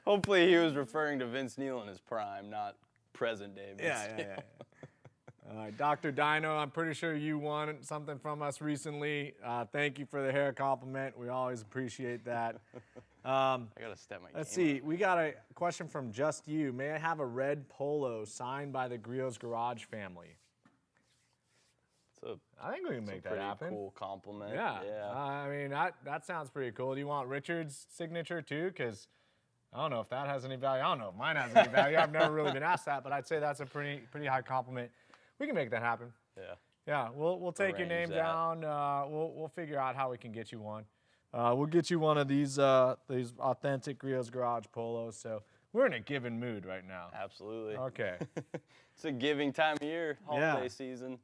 Hopefully he was referring to Vince Neil in his prime, not present day Vince Neil. All right, Dr. Dino, I'm pretty sure you won something from us recently. Thank you for the hair compliment. We always appreciate that. I gotta step my game Let's see. up. We got a question from Just You. May I have a red polo signed by the Griot's Garage family? I think we can make that happen. Pretty cool compliment. Yeah. I mean, that sounds pretty cool. Do you want Richard's signature too? Because I don't know if that has any value. I don't know if mine has any value. I've never really been asked that, but I'd say that's a pretty high compliment. We can make that happen. Yeah. Yeah. We'll take your name down. We'll figure out how we can get you one. We'll get you one of these authentic Griot's Garage polos. So we're in a giving mood right now. Absolutely. Okay. It's a giving time of year, holiday season.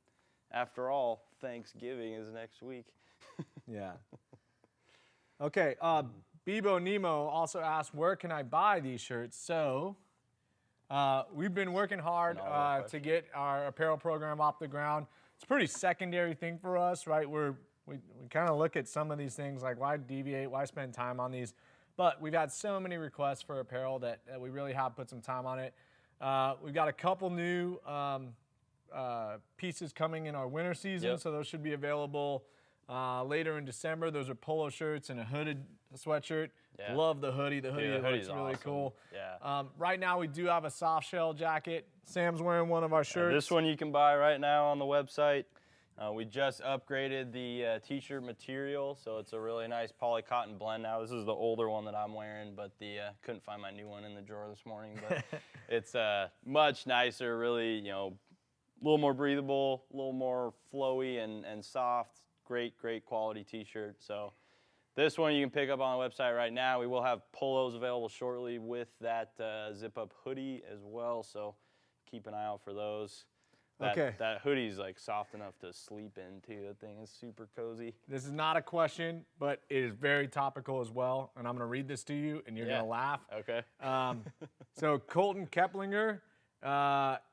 After all, Thanksgiving is next week. Yeah. Okay. Bebo Nemo also asked, where can I buy these shirts? So we've been working hard to get our apparel program off the ground. It's a pretty secondary thing for us, right? We kind of look at some of these things like, why deviate, why spend time on these? But we've had so many requests for apparel that we really have put some time on it. We've got a couple new pieces coming in our winter season, so those should be available later in December. Those are polo shirts and a hooded sweatshirt. Yeah. Love the hoodie. The hoodie looks really awesome. Cool. Yeah. Right now we do have a soft shell jacket. Sam's wearing one of our shirts. This one you can buy right now on the website. We just upgraded the t-shirt material, so it's a really nice poly cotton blend now. This is the older one that I'm wearing, but couldn't find my new one in the drawer this morning. But it's much nicer, really, you know, a little more breathable, a little more flowy and soft. Great quality t-shirt. So this one you can pick up on the website right now. We will have polos available shortly with that zip-up hoodie as well, so keep an eye out for those. That hoodie's like soft enough to sleep in too. That thing is super cozy. This is not a question, but it is very topical as well. And I'm going to read this to you, and you're going to laugh. Okay. So Colton Keplinger,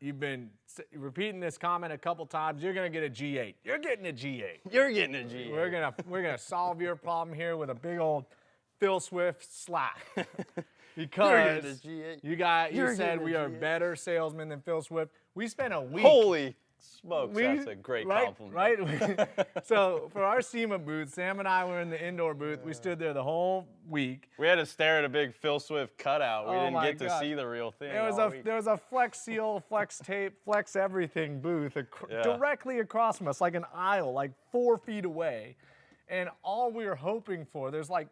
you've been repeating this comment a couple times. You're going to get a G8. You're getting a G8. You're getting a G8. We're gonna solve your problem here with a big old Phil Swift slap. Because you said we are better salesmen than Phil Swift. We spent a week. Holy smokes, that's a great compliment. Right? So for our SEMA booth, Sam and I were in the indoor booth. We stood there the whole week. We had to stare at a big Phil Swift cutout. We didn't get to see the real thing. There was a Flex Seal, Flex Tape, Flex Everything booth directly across from us, like an aisle, like 4 feet away. And all we were hoping for, there's like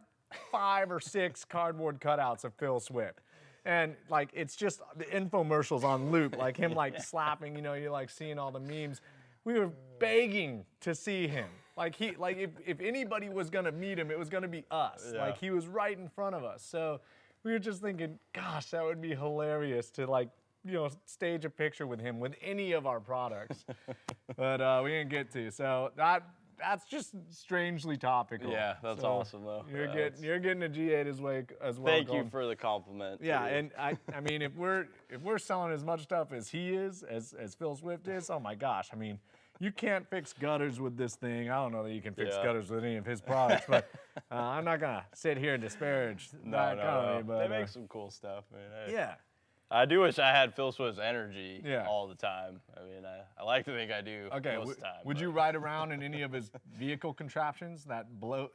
5 or 6 cardboard cutouts of Phil Swift. And like, it's just the infomercials on loop, like him like slapping, you know, you're like seeing all the memes. We were begging to see him. Like if anybody was gonna meet him, it was gonna be us. Yeah. Like he was right in front of us. So we were just thinking, gosh, that would be hilarious to like, you know, stage a picture with him with any of our products. But we didn't get to. So that's just strangely topical. Yeah, that's awesome though. You're getting a G8 as well. Thank you for the compliment. Yeah, and I mean if we're selling as much stuff as he is, as Phil Swift is, oh my gosh, I mean, you can't fix gutters with this thing. I don't know that you can fix gutters with any of his products, but I'm not gonna sit here and disparage that company. But they make some cool stuff, man. Yeah. I do wish I had Phil Swift's energy all the time. I mean, I like to think I do most of the time. Would you ride around in any of his vehicle contraptions, that boat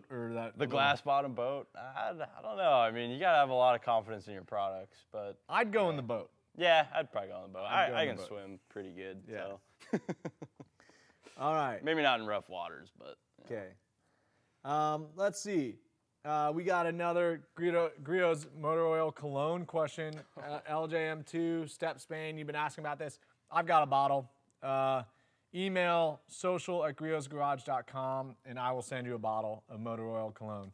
or that? The glass bottom boat? I don't know. I mean, you got to have a lot of confidence in your products, but. I'd go in the boat. Yeah, I'd probably go in the boat. I can swim pretty good, so. All right. Maybe not in rough waters, but. Okay. Let's see. We got another Griot's motor oil cologne question. LJM2, Step Spain, you've been asking about this. I've got a bottle. Email social@griotsgarage.com and I will send you a bottle of motor oil cologne.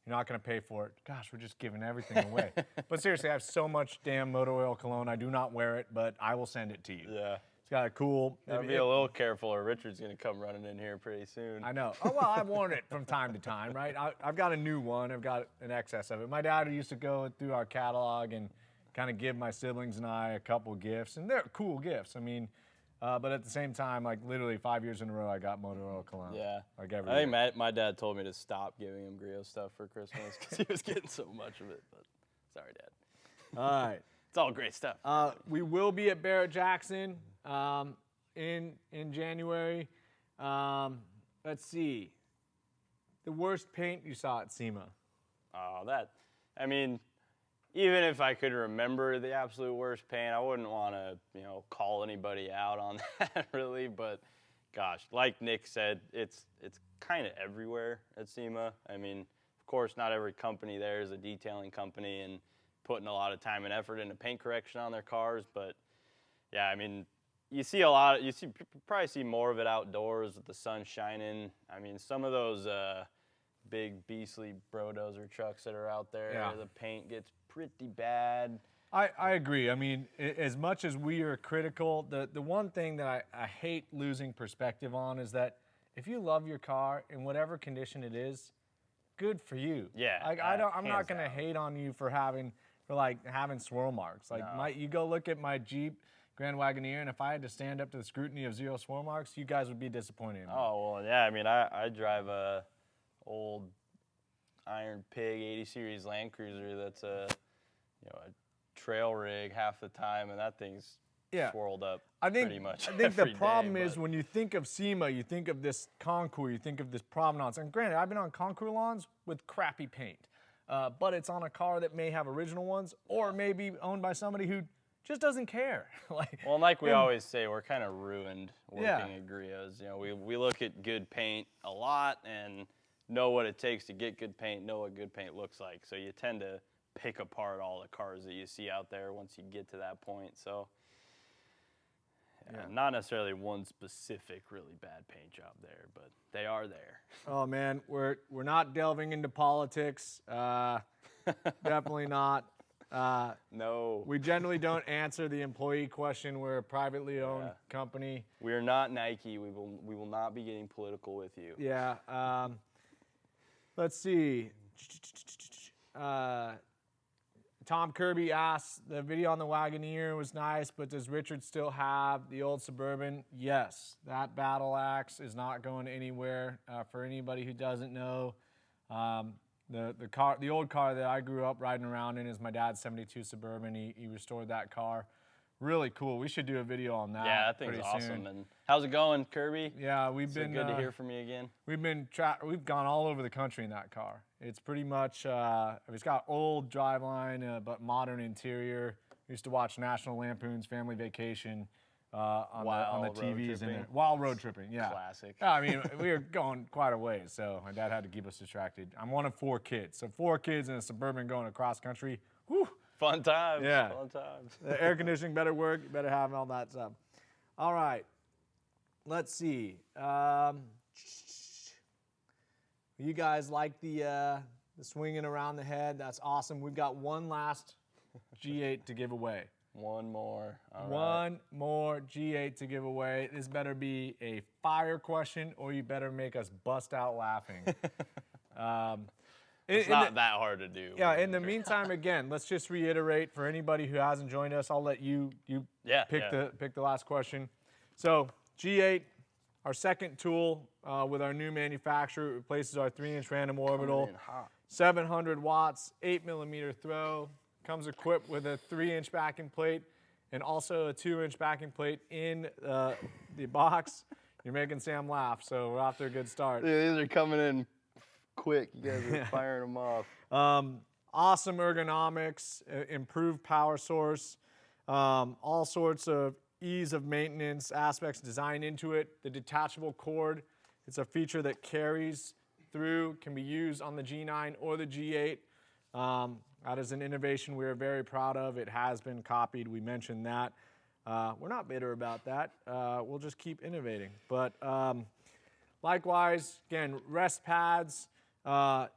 You're not going to pay for it. Gosh, we're just giving everything away. But seriously, I have so much damn motor oil cologne. I do not wear it, but I will send it to you. Yeah. It's got a cool. Gotta be a little careful or Richard's going to come running in here pretty soon. I know. Oh, well, I've worn it from time to time, right? I've got a new one. I've got an excess of it. My dad used to go through our catalog and kind of give my siblings and I a couple gifts, and they're cool gifts. I mean, but at the same time, like literally 5 years in a row, I got motor oil cologne. Yeah. Like every I year. think my dad told me to stop giving him Griot stuff for Christmas because he was getting so much of it. But sorry, Dad. All right. It's all great stuff. We will be at Barrett-Jackson in January. Let's see. The worst paint you saw at SEMA. Oh, I mean, even if I could remember the absolute worst paint, I wouldn't want to, call anybody out on that really. But gosh, like Nick said, it's kind of everywhere at SEMA. I mean, of course, not every company there is a detailing company and putting a lot of time and effort into paint correction on their cars. But yeah, I mean, you probably see more of it outdoors with the sun shining. I mean, some of those big beastly brodozer trucks that are out there, the paint gets pretty bad. I agree. I mean, as much as we are critical, the one thing that I hate losing perspective on is that if you love your car in whatever condition it is, good for you. Yeah. I'm not gonna hate on you for having swirl marks. Like you go look at my Jeep Grand Wagoneer, and if I had to stand up to the scrutiny of 0 swirl marks, you guys would be disappointed in me. Oh, well, yeah. I mean, I drive a old Iron Pig 80 Series Land Cruiser that's a trail rig half the time, and that thing's swirled up pretty much I think the every problem day, is when you think of SEMA, you think of this concours, you think of this provenance. And granted, I've been on concours lawns with crappy paint, but it's on a car that may have original ones or may be owned by somebody who just doesn't care. Well, like we always say, we're kind of ruined working Yeah. at Griots. You know, we look at good paint a lot and know what it takes to get good paint, know what good paint looks like. So you tend to pick apart all the cars that you see out there once you get to that point. So not necessarily one specific really bad paint job there, but they are there. Oh man, we're not delving into politics. Definitely not. No. We generally don't answer the employee question. We're a privately owned company. We are not Nike. We will not be getting political with you. Yeah. Let's see. Tom Kirby asks, the video on the Wagoneer was nice, but does Richard still have the old Suburban? Yes. That battle axe is not going anywhere. For anybody who doesn't know, the old car that I grew up riding around in is my dad's 72 Suburban. He restored that car. Really cool. We should do a video on that. Yeah, that thing's awesome. Soon. And how's it going, Kirby? Yeah, we've been good to hear from you again. We've gone all over the country in that car. It's pretty much it's got old driveline but modern interior. We used to watch National Lampoon's Family Vacation on the TVs in it while road tripping. Yeah, classic. Yeah, I mean we were going quite a ways, so my dad had to keep us distracted. I'm one of 4 kids, so 4 kids in a Suburban going across country. Whew. Fun times. Yeah. Fun times. The air conditioning better work. You better have all that stuff. All right. Let's see. You guys like the swinging around the head? That's awesome. We've got one last G8 to give away. One more. One more G8 to give away. This better be a fire question, or you better make us bust out laughing. It's not that hard to do. Yeah, in the meantime, again, let's just reiterate for anybody who hasn't joined us, I'll let you pick the last question. So G8, our second tool with our new manufacturer, replaces our 3-inch random orbital, 700 watts, 8mm throw, comes equipped with a 3-inch backing plate and also a 2-inch backing plate in the box. You're making Sam laugh, so we're off to a good start. Dude, these are coming in quick. You guys are firing them off. Awesome ergonomics, improved power source, all sorts of ease of maintenance aspects designed into it. The detachable cord, it's a feature that carries through, can be used on the G9 or the G8. That is an innovation we are very proud of. It has been copied. We mentioned that. We're not bitter about that. We'll just keep innovating. But likewise, again, rest pads.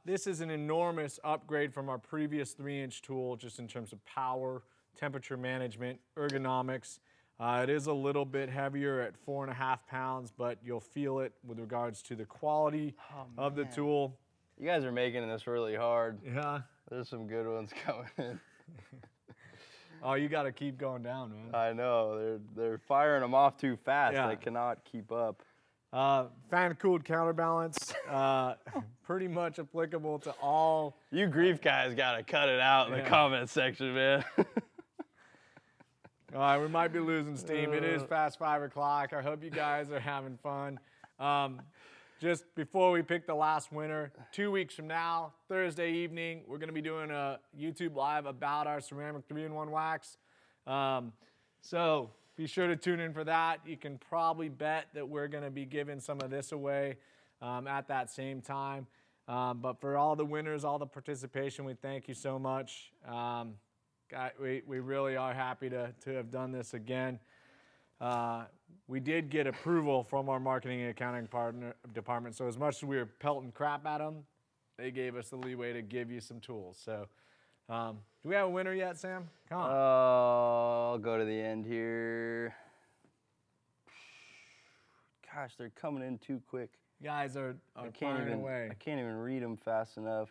This is an enormous upgrade from our previous 3-inch tool, just in terms of power, temperature management, ergonomics. It is a little bit heavier at 4.5 pounds, but you'll feel it with regards to the quality of the tool. You guys are making this really hard. Yeah. There's some good ones coming in. Oh, you got to keep going down, man. I know. They're firing them off too fast. Yeah. They cannot keep up. Fan-cooled counterbalance, pretty much applicable to all. You grief guys got to cut it out in the comment section, man. All right, we might be losing steam. It is past 5 o'clock. I hope you guys are having fun. Just before we pick the last winner, 2 weeks from now, Thursday evening, we're going to be doing a YouTube Live about our ceramic 3-in-1 wax. So be sure to tune in for that. You can probably bet that we're going to be giving some of this away at that same time. But for all the winners, all the participation, we thank you so much. We really are happy to have done this again. We did get approval from our marketing and accounting department, so as much as we were pelting crap at them, they gave us the leeway to give you some tools. So, do we have a winner yet, Sam? Come on. I'll go to the end here. Gosh, they're coming in too quick. You guys are firing away. I can't even read them fast enough.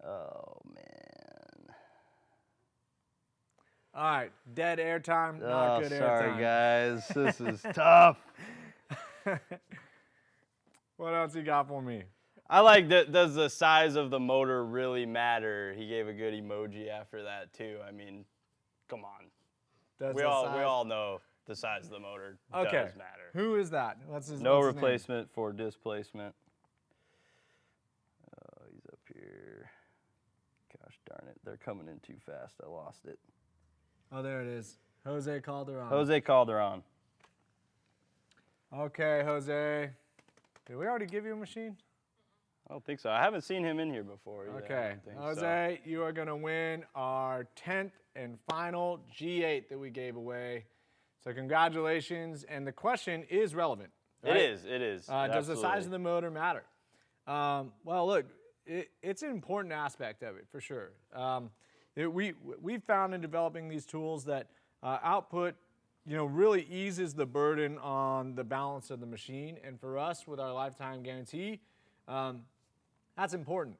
Oh, man. All right, dead airtime, not good airtime. Sorry, guys. This is tough. What else you got for me? I like that. Does the size of the motor really matter? He gave a good emoji after that, too. I mean, come on. We all know the size of the motor does matter. Who is that? What's his No replacement for displacement. Oh, he's up here. Gosh darn it. They're coming in too fast. I lost it. Oh, there it is. Jose Calderon. Jose Calderon. Okay, Jose. Did we already give you a machine? I don't think so. I haven't seen him in here before either. Okay, Jose, you are going to win our 10th and final G8 that we gave away. So congratulations. And the question is relevant. Right? It is. Does the size of the motor matter? Well, look, it's an important aspect of it, for sure. We found in developing these tools that output, really eases the burden on the balance of the machine. And for us, with our lifetime guarantee, that's important.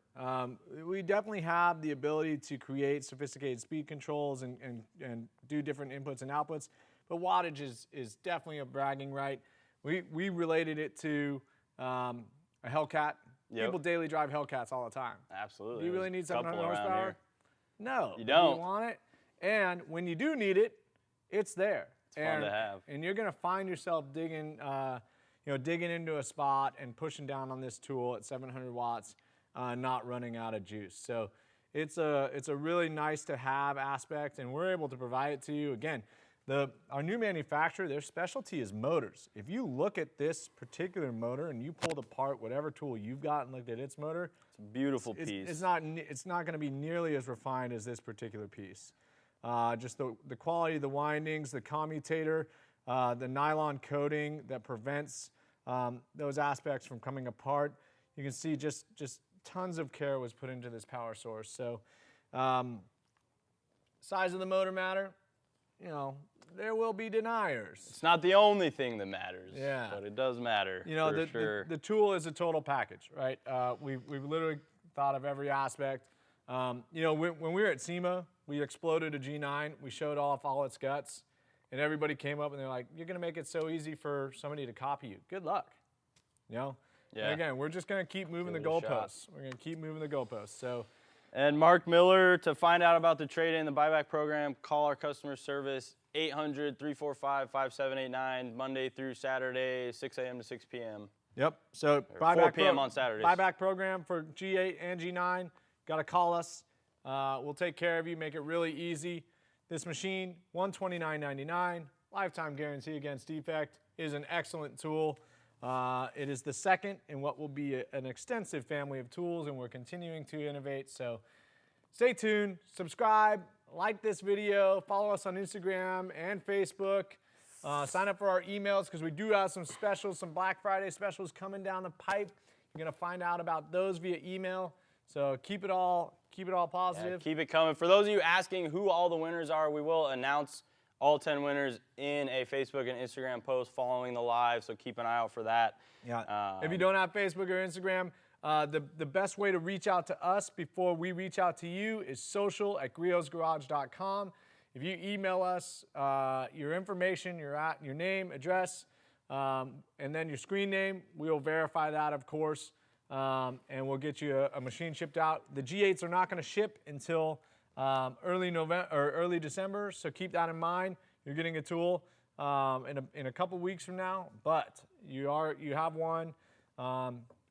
We definitely have the ability to create sophisticated speed controls and do different inputs and outputs, but wattage is definitely a bragging right. We related it to a Hellcat. Yep. People daily drive Hellcats all the time. Absolutely. Do you really need 700 horsepower? Here. No. You don't. You want it, and when you do need it, it's there. It's fun to have. And you're going to find yourself digging into a spot and pushing down on this tool at 700 watts, not running out of juice. So it's a really nice to have aspect, and we're able to provide it to you. Again, our new manufacturer, their specialty is motors. If you look at this particular motor and you pulled apart whatever tool you've got and looked at its motor, it's a beautiful piece. It's not going to be nearly as refined as this particular piece. Just the quality of the windings, the commutator, the nylon coating that prevents those aspects from coming apart. You can see just tons of care was put into this power source. So size of the motor matter, there will be deniers. It's not the only thing that matters, yeah, but it does matter, for sure. The tool is a total package, right? We've literally thought of every aspect. When we were at SEMA, we exploded a G9. We showed off all its guts, and everybody came up and they're like, "You're going to make it so easy for somebody to copy you. Good luck." Yeah. And again, we're just going to keep moving the goalposts. We're going to keep moving the goalposts. So. And Mark Miller, to find out about the trade-in, the buyback program, call our customer service, 800-345-5789, Monday through Saturday, 6 a.m. to 6 p.m. Yep. So 4 p.m. on Saturdays. Buyback program for G8 and G9. Got to call us. We'll take care of you, make it really easy. This machine, $129.99, lifetime guarantee against defect, is an excellent tool. It is the second in what will be an extensive family of tools, and we're continuing to innovate. So stay tuned, subscribe, like this video, follow us on Instagram and Facebook. Sign up for our emails because we do have some specials, some Black Friday specials coming down the pipe. You're going to find out about those via email. So keep it all positive. Yeah, keep it coming. For those of you asking who all the winners are, we will announce all 10 winners in a Facebook and Instagram post following the live, so keep an eye out for that. Yeah. If you don't have Facebook or Instagram, the best way to reach out to us before we reach out to you is social@griotsgarage.com. If you email us your information, your name, address, and then your screen name, we'll verify that, of course, and we'll get you a machine shipped out. The G8s are not going to ship until early November or early December, so keep that in mind. You're getting a tool in a couple weeks from now, but you have one.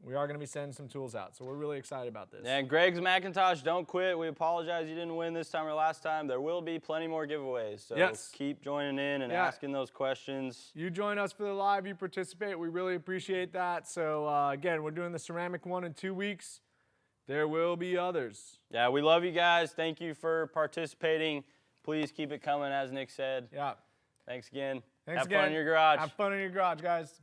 We are going to be sending some tools out, so we're really excited about this. And Greg's Macintosh, don't quit. We apologize you didn't win this time or last time. There will be plenty more giveaways, so keep joining in and asking those questions. You join us for the live, you participate. We really appreciate that. So again, we're doing the ceramic one in 2 weeks. There will be others. Yeah, we love you guys. Thank you for participating. Please keep it coming, as Nick said. Yeah. Thanks again. Thanks Have again. fun in your garage. Have fun in your garage, guys.